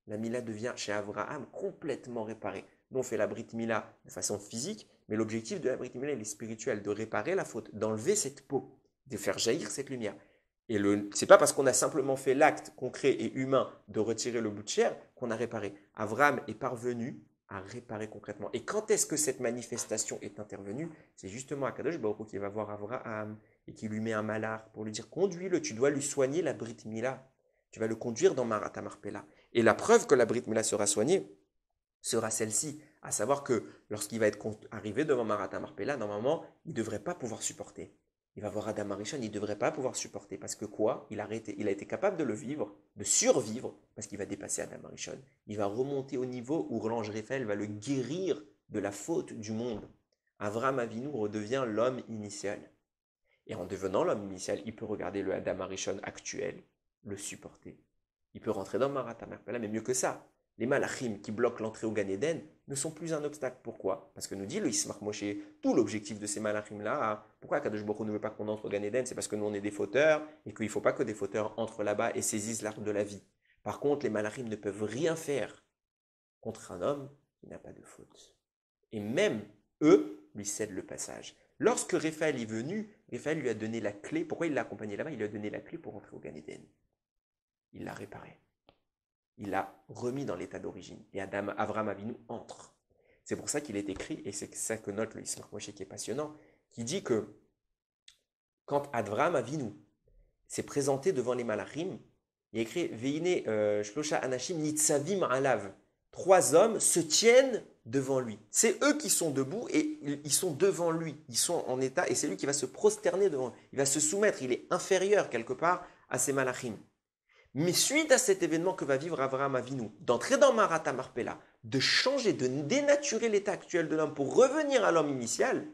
La Mila devient chez Avraham complètement réparée. Nous, on fait la Brit Mila de façon physique, mais l'objectif de la Brit Mila, il est spirituel, de réparer la faute, d'enlever cette peau, de faire jaillir cette lumière. Et c'est pas parce qu'on a simplement fait l'acte concret et humain de retirer le bout de chair qu'on a réparé. Avraham est parvenu à réparer concrètement. Et quand est-ce que cette manifestation est intervenue? C'est justement Akadosh Baruch Hu qui va voir Avraham et qui lui met un malach pour lui dire conduis-le, tu dois lui soigner la Brit Mila. Tu vas le conduire dans Marat HaMarpela. Et la preuve que la Brit Mila sera soignée sera celle-ci, à savoir que lorsqu'il va être arrivé devant Marat HaMarpela, normalement, il ne devrait pas pouvoir supporter. Il va voir Adam Arishon, il ne devrait pas pouvoir supporter. Parce que quoi? Il a été capable de le vivre, de survivre, parce qu'il va dépasser Adam Arishon. Il va remonter au niveau où l'ange Raphaël va le guérir de la faute du monde. Avraham Avinu redevient l'homme initial. Et en devenant l'homme initial, il peut regarder le Adam Arishon actuel, le supporter. Il peut rentrer dans Marat HaMarpela, mais mieux que ça. Les malachim qui bloquent l'entrée au Gan Eden ne sont plus un obstacle. Pourquoi? Parce que nous dit le Yismach Moshe, tout l'objectif de ces malachim-là, pourquoi Kadosh Baruch Hu ne veut pas qu'on entre au Gan Eden? C'est parce que nous on est des fauteurs et qu'il ne faut pas que des fauteurs entrent là-bas et saisissent l'arbre de la vie. Par contre, les malachim ne peuvent rien faire contre un homme qui n'a pas de faute. Et même eux lui cèdent le passage. Lorsque Raphaël est venu, Raphaël lui a donné la clé. Pourquoi il l'a accompagné là-bas? Il lui a donné la clé pour entrer au Gan Eden. Il l'a réparé. Il l'a remis dans l'état d'origine. Et Avraham Avinu entre. C'est pour ça qu'il est écrit, et c'est ça que note le Yismach Moshe qui est passionnant, qui dit que quand Avraham Avinu s'est présenté devant les malachim, il a écrit Veine Shlosha Anashim Nitzavim Alav. 3 hommes se tiennent devant lui. C'est eux qui sont debout et ils sont devant lui. Ils sont en état et c'est lui qui va se prosterner devant lui. Il va se soumettre. Il est inférieur quelque part à ces malachim. Mais suite à cet événement que va vivre Avraham Avinu, d'entrer dans Marat HaMarpela, de changer, de dénaturer l'état actuel de l'homme pour revenir à l'homme initial,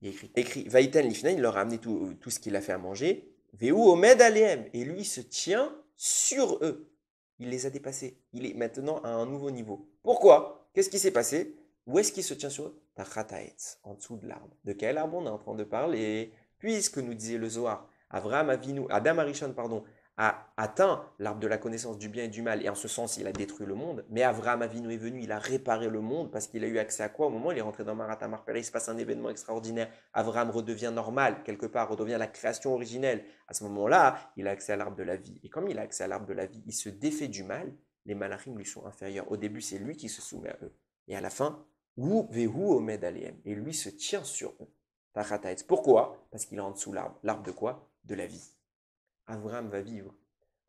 il est écrit Vaïten Lifna, il leur a amené tout ce qu'il a fait à manger, Veu Omed Aleem, et lui se tient sur eux. Il les a dépassés. Il est maintenant à un nouveau niveau. Pourquoi? Qu'est-ce qui s'est passé? Où est-ce qu'il se tient sur eux? Tachataetz, en dessous de l'arbre. De quel arbre on est en train de parler? Puisque nous disait le Zohar, Adam Arishon, a atteint l'arbre de la connaissance du bien et du mal, et en ce sens, il a détruit le monde. Mais Avraham Avinu est venu, il a réparé le monde, parce qu'il a eu accès à quoi? Au moment où il est rentré dans Marat HaMarpela, il se passe un événement extraordinaire. Avraham redevient normal, quelque part, redevient la création originelle. À ce moment-là, il a accès à l'arbre de la vie. Et comme il a accès à l'arbre de la vie, il se défait du mal, les malachim lui sont inférieurs. Au début, c'est lui qui se soumet à eux. Et à la fin, Vehu Omed Aleem, et lui se tient sur eux. Pourquoi? Parce qu'il est en dessous l'arbre. L'arbre de quoi? De la vie. Abraham va vivre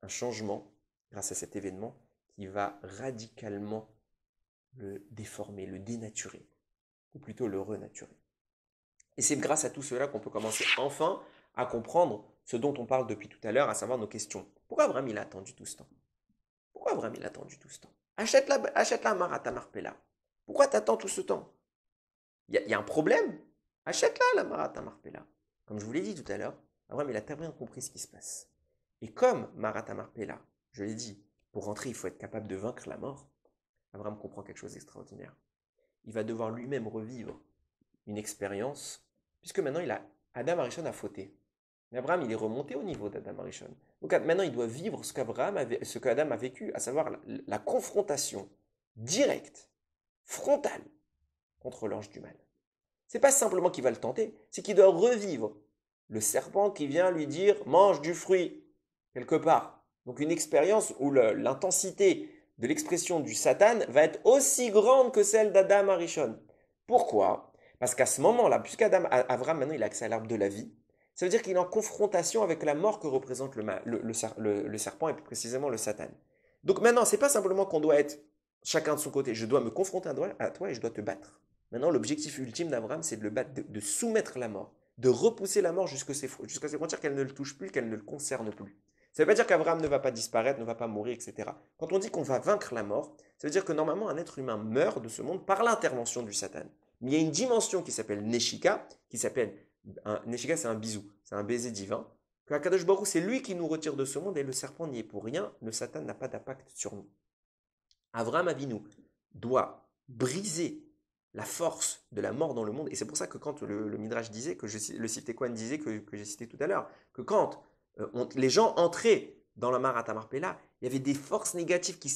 un changement grâce à cet événement qui va radicalement le déformer, le dénaturer, ou plutôt le renaturer. Et c'est grâce à tout cela qu'on peut commencer enfin à comprendre ce dont on parle depuis tout à l'heure, à savoir nos questions. Pourquoi Abraham il a attendu tout ce temps? Pourquoi Abraham il a attendu tout ce temps? Achète-la Marat Marpella. Pourquoi t'attends tout ce temps? Il y a un problème? Achète-la Marat Marpella. Comme je vous l'ai dit tout à l'heure, Abraham il a très bien compris ce qui se passe. Et comme Marat Marpella, je l'ai dit, pour rentrer il faut être capable de vaincre la mort, Abraham comprend quelque chose d'extraordinaire. Il va devoir lui-même revivre une expérience, puisque maintenant Adam Arishon a fauté. Mais Abraham, il est remonté au niveau d'Adam Arishon. Donc maintenant, il doit vivre ce qu'Adam a vécu, à savoir la confrontation directe, frontale, contre l'ange du mal. C'est pas simplement qu'il va le tenter, c'est qu'il doit revivre le serpent qui vient lui dire mange du fruit, quelque part. Donc une expérience où l'intensité de l'expression du Satan va être aussi grande que celle d'Adam Arishon. Pourquoi? Parce qu'à ce moment-là, Abraham maintenant il a accès à l'arbre de la vie, ça veut dire qu'il est en confrontation avec la mort que représente le serpent et plus précisément le Satan. Donc maintenant, c'est pas simplement qu'on doit être chacun de son côté, je dois me confronter à toi et je dois te battre. Maintenant, l'objectif ultime d'Abraham, c'est de le battre, de soumettre la mort, de repousser la mort jusqu'à ses frontières, qu'elle ne le touche plus, qu'elle ne le concerne plus. Ça ne veut pas dire qu'Abraham ne va pas disparaître, ne va pas mourir, etc. Quand on dit qu'on va vaincre la mort, ça veut dire que normalement un être humain meurt de ce monde par l'intervention du Satan. Mais il y a une dimension qui s'appelle Neshika, Neshika c'est un bisou, c'est un baiser divin, que Akadosh Baruch Hu, c'est lui qui nous retire de ce monde et le serpent n'y est pour rien, le Satan n'a pas d'impact sur nous. Abraham Avinu doit briser la force de la mort dans le monde. Et c'est pour ça que quand le Midrash disait, le Siftekoan disait, que j'ai cité tout à l'heure, que quand les gens entraient dans la Marat Marpella, il y avait des forces négatives qui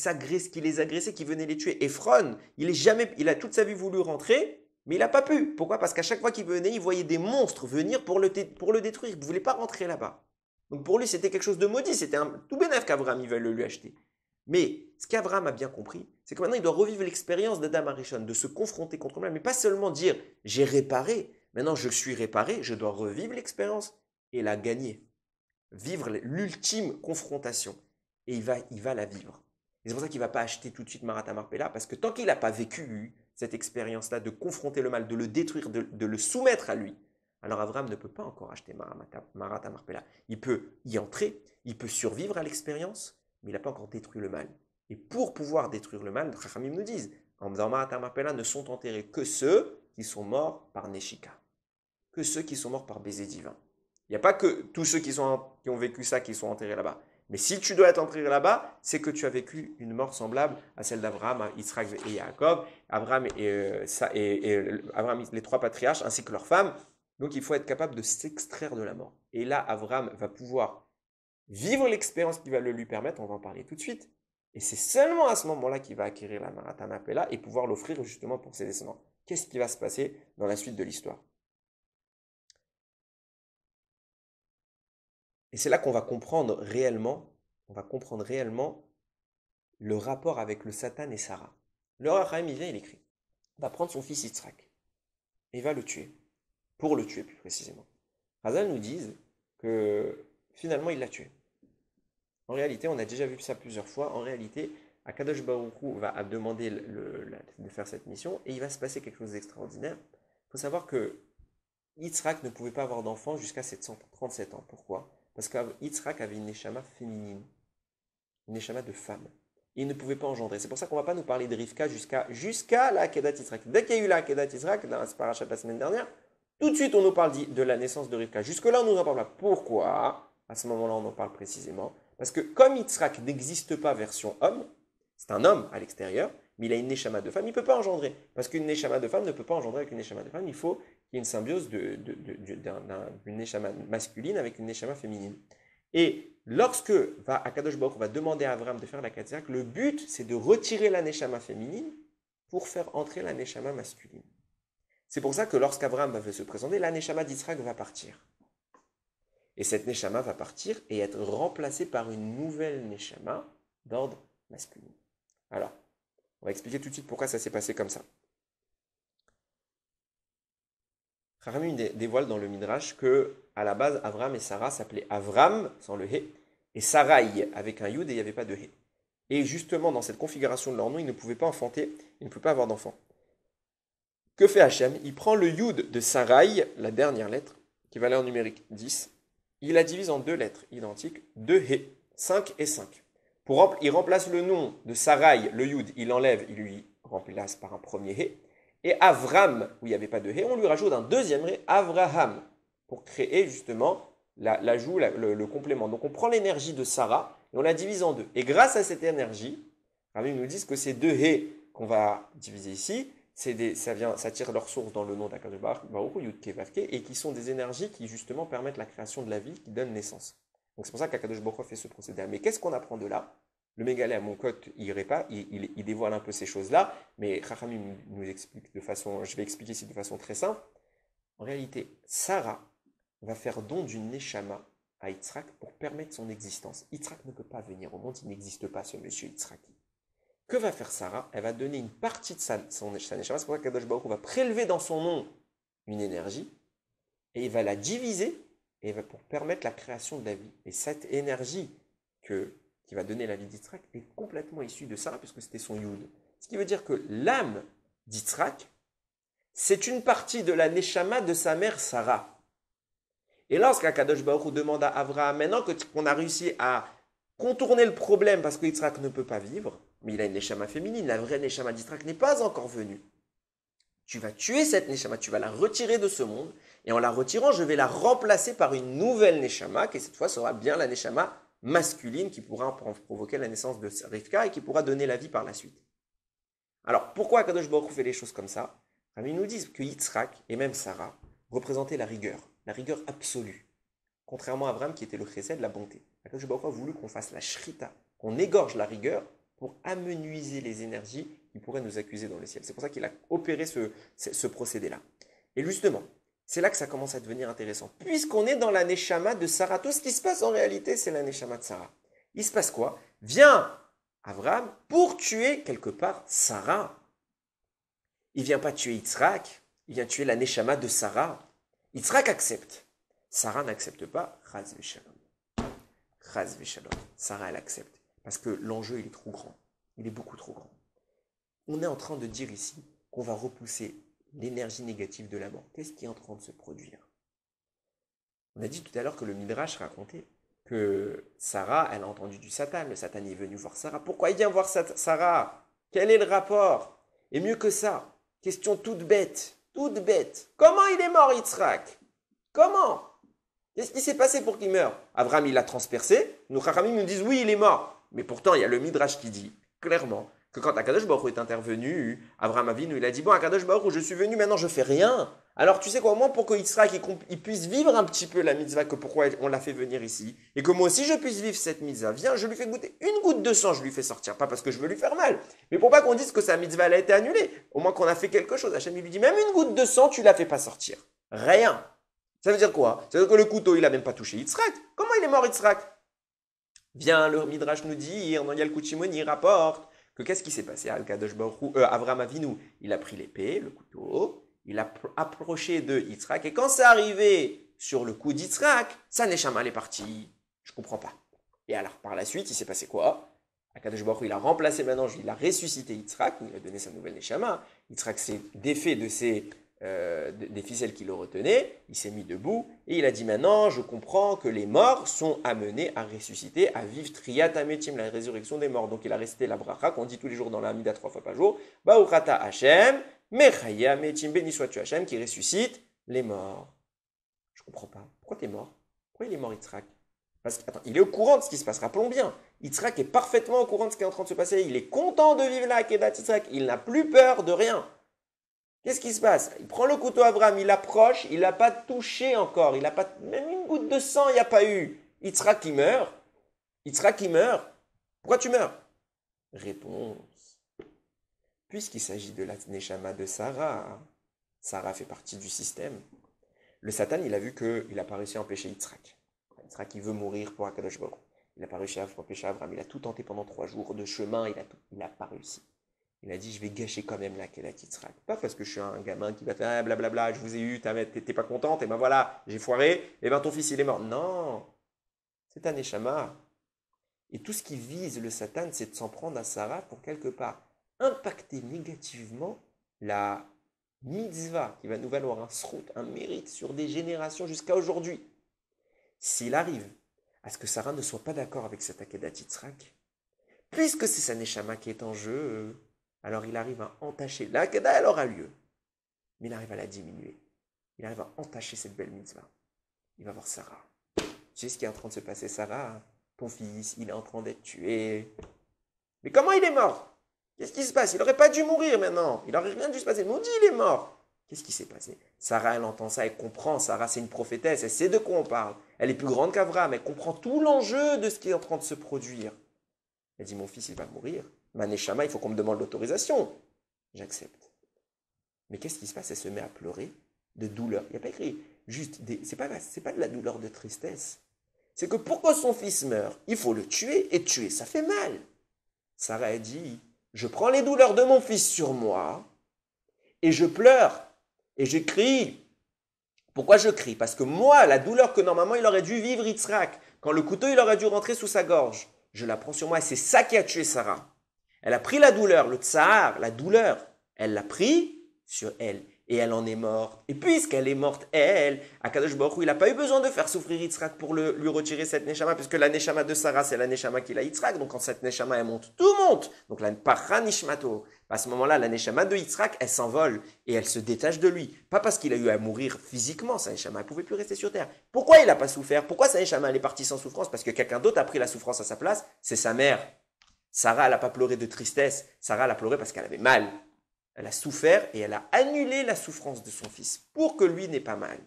les agressaient, qui venaient les tuer. Ephron, il a toute sa vie voulu rentrer, mais il n'a pas pu. Pourquoi? Parce qu'à chaque fois qu'il venait, il voyait des monstres venir pour le détruire. Il ne voulait pas rentrer là-bas. Donc pour lui, c'était quelque chose de maudit. C'était un tout bénef qu'Abraham il veut le lui acheter. Mais ce qu'Abraham a bien compris, c'est que maintenant il doit revivre l'expérience d'Adam Arishon, de se confronter contre le mal, mais pas seulement dire j'ai réparé, maintenant je suis réparé, je dois revivre l'expérience et la gagner. Vivre l'ultime confrontation. Et il va la vivre. Et c'est pour ça qu'il ne va pas acheter tout de suite Marat Marpella, parce que tant qu'il n'a pas vécu cette expérience-là de confronter le mal, de le détruire, de le soumettre à lui, alors Abraham ne peut pas encore acheter Marat Marpella. Il peut y entrer, il peut survivre à l'expérience, mais il n'a pas encore détruit le mal. Et pour pouvoir détruire le mal, Chachamim nous disent, en disant Marat Marpella ne sont enterrés que ceux qui sont morts par Neshika, que ceux qui sont morts par baiser divin. Il n'y a pas que tous ceux qui ont vécu ça qui sont enterrés là-bas. Mais si tu dois être enterré là-bas, c'est que tu as vécu une mort semblable à celle d'Abraham, Israël et Jacob, Abraham Abraham, les trois patriarches, ainsi que leurs femmes. Donc il faut être capable de s'extraire de la mort. Et là, Abraham va pouvoir vivre l'expérience qui va le lui permettre, on va en parler tout de suite. Et c'est seulement à ce moment-là qu'il va acquérir la Marat Marpella et pouvoir l'offrir justement pour ses descendants. Qu'est-ce qui va se passer dans la suite de l'histoire? Et c'est là qu'on va comprendre réellement, le rapport avec le Satan et Sarah. Le Rachaim, il vient, il écrit, il va prendre son fils Yitzhak et il va le tuer, pour le tuer plus précisément. Chazal nous disent que finalement il l'a tué. En réalité, on a déjà vu ça plusieurs fois, en réalité, Akadosh Baruch Hu va demander de faire cette mission et il va se passer quelque chose d'extraordinaire. Il faut savoir que Yitzhak ne pouvait pas avoir d'enfant jusqu'à 737 ans. Pourquoi? Parce que Yitzhak avait une neshama féminine, une neshama de femme. Et il ne pouvait pas engendrer. C'est pour ça qu'on ne va pas nous parler de Rivka jusqu'à la Akedat Yitzhak. Dès qu'il y a eu la Akedat Yitzhak, dans la parachat de la semaine dernière, tout de suite on nous parle de la naissance de Rivka. Jusque-là, on nous en parle pas. Pourquoi? À ce moment-là, on en parle précisément. Parce que comme Yitzhak n'existe pas version homme, c'est un homme à l'extérieur, mais il a une neshama de femme, il ne peut pas engendrer. Parce qu'une neshama de femme ne peut pas engendrer avec une neshama de femme, il faut qu'il y ait une symbiose d'une neshama masculine avec une neshama féminine. Et lorsque Akadosh Baruch va demander à Abraham de faire la Katzak, le but c'est de retirer la neshama féminine pour faire entrer la neshama masculine. C'est pour ça que lorsqu'Abraham va se présenter, la neshama d'Yitzhak va partir. Et cette neshama va partir et être remplacée par une nouvelle neshama d'ordre masculin. Alors, on va expliquer tout de suite pourquoi ça s'est passé comme ça. Chachamim dévoile dans le Midrash que à la base, Avram et Sarah s'appelaient Avram, sans le He, et Sarai, avec un Yud, et il n'y avait pas de He. Et justement, dans cette configuration de leur nom, ils ne pouvaient pas enfanter, ils ne pouvaient pas avoir d'enfants. Que fait Hachem? Il prend le Yud de Sarai, la dernière lettre, qui valait en numérique 10, il la divise en deux lettres identiques, 2 He, 5 et 5. Il remplace le nom de Sarai, le Yud, il enlève, il lui remplace par un premier He. Et Avram, où il n'y avait pas de He, on lui rajoute un deuxième He, Avraham, pour créer justement l'ajout, le complément. Donc on prend l'énergie de Sarah et on la divise en deux. Et grâce à cette énergie, ils nous disent que ces deux He qu'on va diviser ici, ça tire leur source dans le nom d'Akadosh Baruch Hu, Yud Ke Vav Ke, et qui sont des énergies qui justement permettent la création de la vie, qui donnent naissance. Donc c'est pour ça qu'Akadosh Baruch Hu fait ce procédé. Mais qu'est-ce qu'on apprend de là? Le Mégalé à Monkot, il dévoile un peu ces choses-là, mais Chachamim nous explique de façon, je vais expliquer ici de façon très simple. En réalité, Sarah va faire don d'une Neshama à Yitzhak pour permettre son existence. Yitzhak ne peut pas venir au monde, il n'existe pas ce monsieur Yitzhak. Que va faire Sarah? Elle va donner une partie de sa Neshama, c'est pour ça qu'Akadosh Baruch Hu va prélever dans son nom une énergie, et il va la diviser, et va pour permettre la création de la vie. Et cette énergie qui va donner la vie d'Yitzhak est complètement issue de Sarah, puisque c'était son Yud. Ce qui veut dire que l'âme d'Yitzhak, c'est une partie de la Neshama de sa mère Sarah. Et lorsqu'Akadosh Baruch Hu demande à Avraham, maintenant qu'on a réussi à contourner le problème parce que Yitzhak ne peut pas vivre, mais il a une Neshama féminine, la vraie Neshama d'Yitzhak n'est pas encore venue. Tu vas tuer cette Neshama, tu vas la retirer de ce monde, et en la retirant, je vais la remplacer par une nouvelle Neshama, qui cette fois sera bien la Neshama masculine, qui pourra provoquer la naissance de Rivka et qui pourra donner la vie par la suite. Alors, pourquoi Akadosh Baruch Hu fait les choses comme ça? Ils nous disent que Yitzhak et même Sarah représentaient la rigueur absolue. Contrairement à Abraham qui était le chesed, la bonté. Akadosh Baruch Hu a voulu qu'on fasse la shrita, qu'on égorge la rigueur pour amenuiser les énergies qui pourraient nous accuser dans le ciel. C'est pour ça qu'il a opéré ce procédé-là. Et justement, c'est là que ça commence à devenir intéressant. Puisqu'on est dans la Neshama de Sarah, tout ce qui se passe en réalité, c'est la Neshama de Sarah. Il se passe quoi? Vient Abraham pour tuer quelque part Sarah. Il ne vient pas tuer Yitzhak, il vient tuer la Neshama de Sarah. Yitzhak accepte. Sarah n'accepte pas. Chaz v'shalom. Chaz v'shalom. Sarah, elle accepte. Parce que l'enjeu, il est trop grand. Il est beaucoup trop grand. On est en train de dire ici qu'on va repousser l'énergie négative de la mort. Qu'est-ce qui est en train de se produire? On a dit tout à l'heure que le Midrash racontait que Sarah, elle a entendu du Satan. Le Satan est venu voir Sarah. Pourquoi il vient voir Sarah? Quel est le rapport? Et mieux que ça, question toute bête. Comment il est mort, Yitzhak? Comment? Qu'est-ce qui s'est passé pour qu'il meure? Abraham, il l'a transpercé. Nos Chachamim nous disent oui, il est mort. Mais pourtant, il y a le Midrash qui dit clairement que quand Akadosh Baruch Hu est intervenu, Abraham Avinu, il a dit bon, Akadosh Baruch Hu, je suis venu, maintenant je fais rien. Alors tu sais quoi, au moins pour que Yitzhak il puisse vivre un petit peu la mitzvah, que pourquoi on l'a fait venir ici, et que moi aussi je puisse vivre cette mitzvah, viens, je lui fais goûter une goutte de sang, je lui fais sortir, pas parce que je veux lui faire mal, mais pour pas qu'on dise que sa mitzvah elle a été annulée, au moins qu'on a fait quelque chose. Hachem il lui dit même une goutte de sang, tu la fais pas sortir. Rien. Ça veut dire quoi? Ça veut dire que le couteau il a même pas touché Yitzhak. Comment il est mort Yitzhak? Bien, le Midrash nous dit, en Yal Kuchimoni rapporte que qu'est-ce qui s'est passé? Al-Kadosh Baruch Hu, Avraham Avinu, il a pris l'épée, le couteau, il a approché de Yitzhak, et quand c'est arrivé sur le cou d'Yitzhak, sa neshama elle est partie. Je comprends pas. Et alors, par la suite, il s'est passé quoi? Al-Kadosh Baruch Hu, il a remplacé maintenant, il a ressuscité Yitzhak, il a donné sa nouvelle neshama. Yitzhak s'est défait de des ficelles qui le retenaient, il s'est mis debout, et il a dit maintenant, je comprends que les morts sont amenés à ressusciter, à vivre Triyat Ametim, la résurrection des morts. Donc il a récité la bracha qu'on dit tous les jours dans la Hamida 3 fois par jour, Baruchata Hashem, Mechaya Ametim, béni sois-tu Hashem, qui ressuscite les morts. Je comprends pas. Pourquoi t'es mort? Pourquoi il est mort Yitzhak? Parce que, attends, il est au courant de ce qui se passe, rappelons bien. Yitzhak est parfaitement au courant de ce qui est en train de se passer, il est content de vivre la Akedat Yitzhak, il n'a plus peur de rien. Qu'est-ce qui se passe? Il prend le couteau Abraham, il approche, il n'a pas touché encore, il n'a pas même une goutte de sang, il n'y a pas eu. Yitzhak qui meurt. Yitzhak qui meurt. Pourquoi tu meurs? Réponse. Puisqu'il s'agit de la Neshama de Sarah, Sarah fait partie du système. Le Satan, il a vu qu'il n'a pas réussi à empêcher Yitzhak. Yitzhak, il veut mourir pour Akadosh Baruch Hu. Il n'a pas réussi à empêcher Abraham. Il a tout tenté pendant 3 jours de chemin, il n'a pas réussi. Il a dit, je vais gâcher quand même la Kedat Yitzhak. Pas parce que je suis un gamin qui va faire ah, blablabla, je vous ai eu, t'es pas contente, et ben voilà, j'ai foiré, et ben ton fils il est mort. Non, c'est un Neshama. Et tout ce qui vise le Satan, c'est de s'en prendre à Sarah pour quelque part impacter négativement la mitzvah qui va nous valoir un srout, un mérite sur des générations jusqu'à aujourd'hui. S'il arrive à ce que Sarah ne soit pas d'accord avec cette Akedat Yitzhak, puisque c'est sa Neshama qui est en jeu, alors il arrive à entacher. La Akedah, elle aura lieu, mais il arrive à la diminuer. Il arrive à entacher cette belle mitzvah. Il va voir Sarah. Tu sais ce qui est en train de se passer, Sarah? Ton fils, il est en train d'être tué. Mais comment il est mort? Qu'est-ce qui se passe? Il n'aurait pas dû mourir maintenant. Il n'aurait rien dû se passer. Nous dit, il est mort. Qu'est-ce qui s'est passé? Sarah, elle entend ça, elle comprend. Sarah, c'est une prophétesse. Elle sait de quoi on parle. Elle est plus grande qu'Abraham. Elle comprend tout l'enjeu de ce qui est en train de se produire. Elle dit, mon fils, il va mourir. Ma neshama, il faut qu'on me demande l'autorisation. J'accepte. Mais qu'est-ce qui se passe? Elle se met à pleurer de douleur. Il n'y a pas écrit juste c'est pas de la douleur de tristesse. C'est que pourquoi son fils meurt, il faut le tuer, et tuer, ça fait mal. Sarah a dit, je prends les douleurs de mon fils sur moi, et je pleure, et je crie. Pourquoi je crie? Parce que moi, la douleur que normalement il aurait dû vivre Yitzhak, quand le couteau il aurait dû rentrer sous sa gorge, je la prends sur moi, et c'est ça qui a tué Sarah. Elle a pris la douleur, le tsar, la douleur, elle l'a pris sur elle. Et elle en est morte. Et puisqu'elle est morte, elle, Akadosh Baruch Hu, il n'a pas eu besoin de faire souffrir Yitzhak pour lui retirer cette neshama, puisque la neshama de Sarah, c'est la neshama qu'il a Yitzhak. Donc quand cette neshama, elle monte, tout monte. Donc la paranishmato. À ce moment-là, la neshama de Yitzhak, elle s'envole et elle se détache de lui. Pas parce qu'il a eu à mourir physiquement, sa neshama, elle ne pouvait plus rester sur terre. Pourquoi il n'a pas souffert? Pourquoi sa neshama, elle est partie sans souffrance? Parce que quelqu'un d'autre a pris la souffrance à sa place, c'est sa mère. Sarah, elle n'a pas pleuré de tristesse. Sarah, elle a pleuré parce qu'elle avait mal. Elle a souffert et elle a annulé la souffrance de son fils pour que lui n'ait pas mal.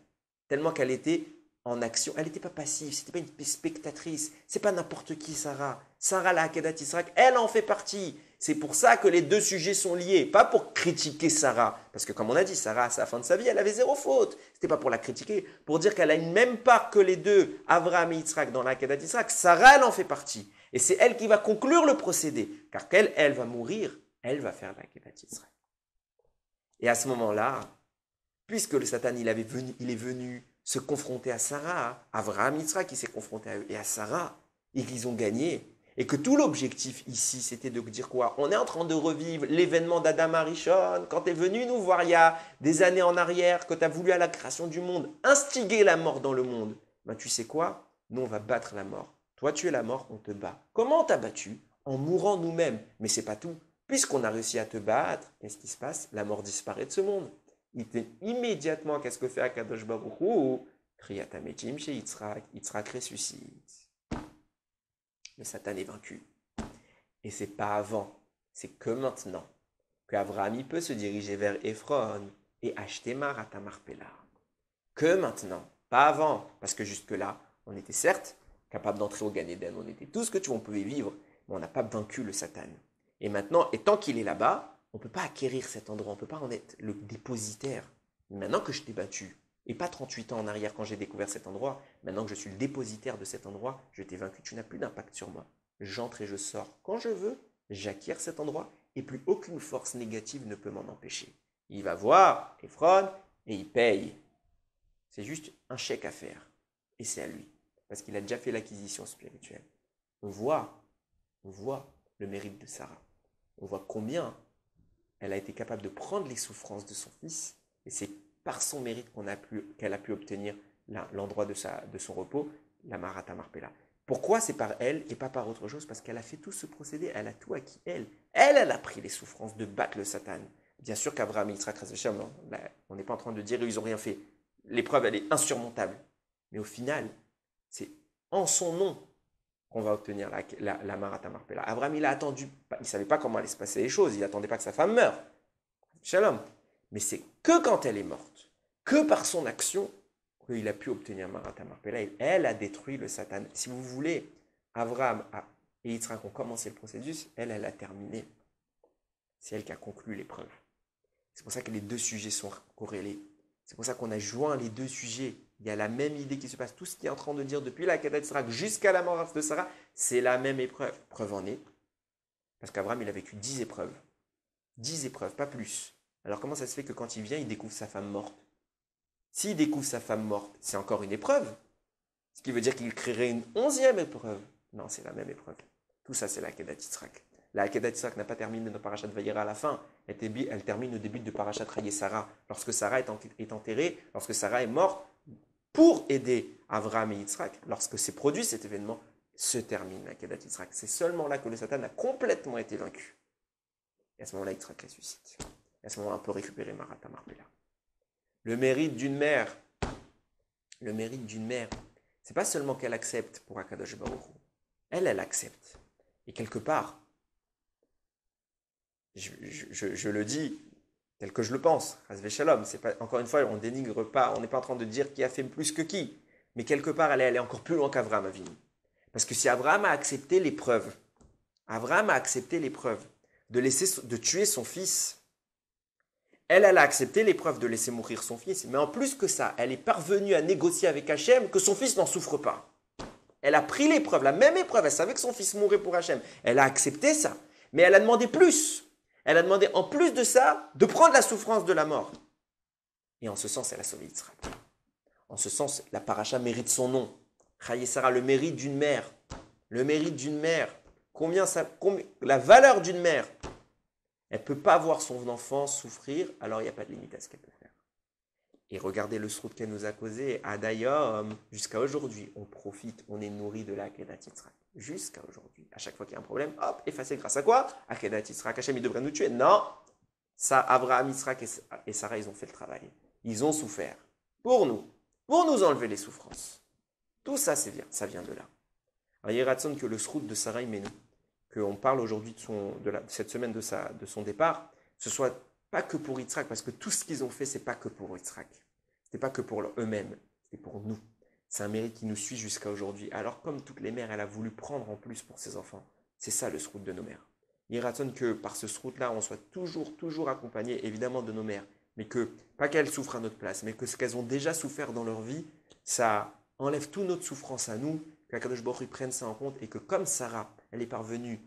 Tellement qu'elle était en action. Elle n'était pas passive, c'était pas une spectatrice. C'est pas n'importe qui, Sarah. Sarah, la Akedat Yitzhak, elle en fait partie. C'est pour ça que les deux sujets sont liés. Pas pour critiquer Sarah. Parce que comme on a dit, Sarah, à la fin de sa vie, elle avait zéro faute. C'était pas pour la critiquer. Pour dire qu'elle a une même part que les deux, Avraham et Yitzhak, dans la Akedat Yitzhak. Sarah, elle en fait partie. Et c'est elle qui va conclure le procédé. Car elle va mourir, elle va faire la Akedat Yitzhak. Et à ce moment-là, puisque le Satan il est venu se confronter à Sarah, Avraham Yitzhak qui s'est confronté à eux et à Sarah, et qu'ils ont gagné, et que tout l'objectif ici, c'était de dire quoi? On est en train de revivre l'événement d'Adam Arishon, quand tu es venu nous voir il y a des années en arrière, que tu as voulu à la création du monde instiguer la mort dans le monde. Ben, tu sais quoi? Nous, on va battre la mort. Toi, tu es la mort, on te bat. Comment on t'a battu? En mourant nous-mêmes. Mais c'est pas tout. Puisqu'on a réussi à te battre, qu'est-ce qui se passe? La mort disparaît de ce monde. Immédiatement, qu'est-ce que fait Akadosh Baruch Hu? Kriyat Hametim chez Yitzhak. Yitzhak ressuscite. Le Satan est vaincu. Et c'est pas avant, c'est que maintenant, qu'Avraham il peut se diriger vers Ephron et acheter Marat Marpella. Que maintenant, pas avant. Parce que jusque-là, on était certes capable d'entrer au Gan Eden. On était tout ce que on pouvait vivre, mais on n'a pas vaincu le Satan. Et maintenant, et tant qu'il est là-bas, on ne peut pas acquérir cet endroit, on ne peut pas en être le dépositaire. Maintenant que je t'ai battu, et pas 38 ans en arrière quand j'ai découvert cet endroit, maintenant que je suis le dépositaire de cet endroit, je t'ai vaincu, tu n'as plus d'impact sur moi. J'entre et je sors quand je veux, j'acquiers cet endroit, et plus aucune force négative ne peut m'en empêcher. Il va voir Ephron, et il paye. C'est juste un chèque à faire. Et c'est à lui, parce qu'il a déjà fait l'acquisition spirituelle. On voit le mérite de Sarah. On voit combien elle a été capable de prendre les souffrances de son fils, et c'est par son mérite qu'elle a pu obtenir l'endroit de son repos, la Marat Marpella. Pourquoi c'est par elle et pas par autre chose? Parce qu'elle a fait tout ce procédé, elle a tout acquis, elle. Elle a pris les souffrances de battre le Satan. Bien sûr qu'Abraham et Yitzhak, on n'est pas en train de dire ils n'ont rien fait. L'épreuve, elle est insurmontable. Mais au final, c'est en son nom qu'on va obtenir la Marat Marpella. Abraham, il a attendu, il ne savait pas comment allaient se passer les choses, il n'attendait pas que sa femme meure. Shalom. Mais c'est que quand elle est morte, que par son action, qu'il a pu obtenir Marat Marpella. Elle a détruit le Satan. Si vous voulez, Abraham et Yitzhak ont commencé le processus, elle a terminé. C'est elle qui a conclu l'épreuve. C'est pour ça que les deux sujets sont corrélés. C'est pour ça qu'on a joint les deux sujets. Il y a la même idée qui se passe. Tout ce qu'il est en train de dire depuis la Akedat Yitzhak jusqu'à la mort de Sarah, c'est la même épreuve. Preuve en est, parce qu'Abraham, il a vécu 10 épreuves. 10 épreuves, pas plus. Alors comment ça se fait que quand il vient, il découvre sa femme morte? S'il découvre sa femme morte, c'est encore une épreuve. Ce qui veut dire qu'il créerait une 11e épreuve. Non, c'est la même épreuve. Tout ça, c'est la Akedat Yitzhak. La Akedat Yitzhak n'a pas terminé dans Parashat Vayera à la fin. Elle termine au début de Parashat Chayei Sarah. Lorsque Sarah est enterrée, lorsque Sarah est morte, pour aider Avraham et Yitzhak, lorsque s'est produit cet événement, se termine la Akedat Yitzhak. C'est seulement là que le Satan a complètement été vaincu. Et à ce moment-là, Yitzhak ressuscite. Et à ce moment-là, on peut récupérer Marata Marpella. Le mérite d'une mère, c'est pas seulement qu'elle accepte pour Akadosh Baruch Hu. Elle accepte. Et quelque part, je le dis tel que je le pense, Chasvé Shalom, c'est pas, encore une fois, on dénigre pas, on n'est pas en train de dire qui a fait plus que qui. Mais quelque part, elle est encore plus loin qu'Avraham Avinu. Parce que si Avraham a accepté l'épreuve, de tuer son fils, elle a accepté l'épreuve de laisser mourir son fils, mais en plus que ça, elle est parvenue à négocier avec Hachem que son fils n'en souffre pas. Elle a pris l'épreuve, la même épreuve, elle savait que son fils mourrait pour Hachem. Elle a accepté ça, mais elle a demandé plus. Elle a demandé en plus de ça, de prendre la souffrance de la mort. Et en ce sens, elle a sauvé Yitzhak. En ce sens, la paracha mérite son nom. Chayei Sarah, le mérite d'une mère. Le mérite d'une mère. La valeur d'une mère. Elle ne peut pas voir son enfant souffrir, alors il n'y a pas de limite à ce qu'elle peut faire. Et regardez le srout qu'elle nous a causé. Adayom, jusqu'à aujourd'hui, on profite, on est nourri de la Akedat Yitzhak. Jusqu'à aujourd'hui. À chaque fois qu'il y a un problème, hop, effacé grâce à quoi? Akedat Yitzhak. Hachem, il devrait nous tuer. Non. Ça, Abraham, Yitzhak et Sarah, ils ont fait le travail. Ils ont souffert. Pour nous enlever les souffrances. Tout ça, ça vient de là. Alors, il y a ratson que le srout de Sarah Imenu, qu'on parle aujourd'hui de cette semaine de son départ, ce soit pas que pour Yitzhak, parce que tout ce qu'ils ont fait, c'est pas que pour Yitzhak. C'était pas que pour eux-mêmes, c'était pour nous. C'est un mérite qui nous suit jusqu'à aujourd'hui. Alors, comme toutes les mères, elle a voulu prendre en plus pour ses enfants. C'est ça le srout de nos mères. Il raconte que par ce srout-là, on soit toujours accompagné, évidemment, de nos mères. Mais que, pas qu'elles souffrent à notre place, mais que ce qu'elles ont déjà souffert dans leur vie, ça enlève toute notre souffrance à nous, qu'Akadosh Baruch Hu prenne ça en compte, et que comme Sarah, elle est parvenue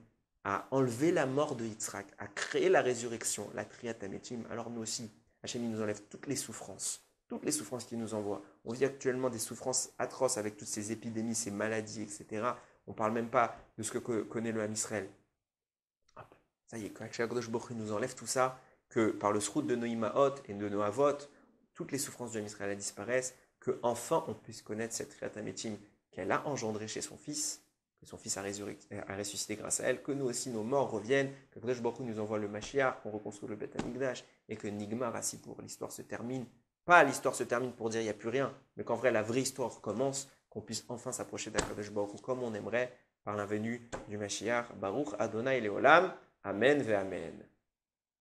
à enlever la mort de Yitzhak, à créer la résurrection, la Triat Hametim, alors nous aussi, Hachem nous enlève toutes les souffrances qu'il nous envoie. On vit actuellement des souffrances atroces avec toutes ces épidémies, ces maladies, etc. On ne parle même pas de ce que connaît le Ham Israël. Hop, ça y est, quand Akadosh Baruch Hu nous enlève tout ça, que par le srout de nos Imaot et de nos Avot, toutes les souffrances du Ham Israël disparaissent, qu'enfin on puisse connaître cette Triat Hametim qu'elle a engendrée chez son fils, que son fils a ressuscité grâce à elle, que nous aussi, nos morts reviennent, que Kadosh Baruch Hu nous envoie le Mashiach, qu'on reconstruit le Beth Amikdash, et que Nigmar Asipour, l'histoire se termine. Pas l'histoire se termine pour dire il n'y a plus rien, mais qu'en vrai la vraie histoire commence, qu'on puisse enfin s'approcher d'Akadosh Baruch Hu comme on aimerait, par la venue du Mashiach, Baruch Adonai Leolam, Amen ve Amen.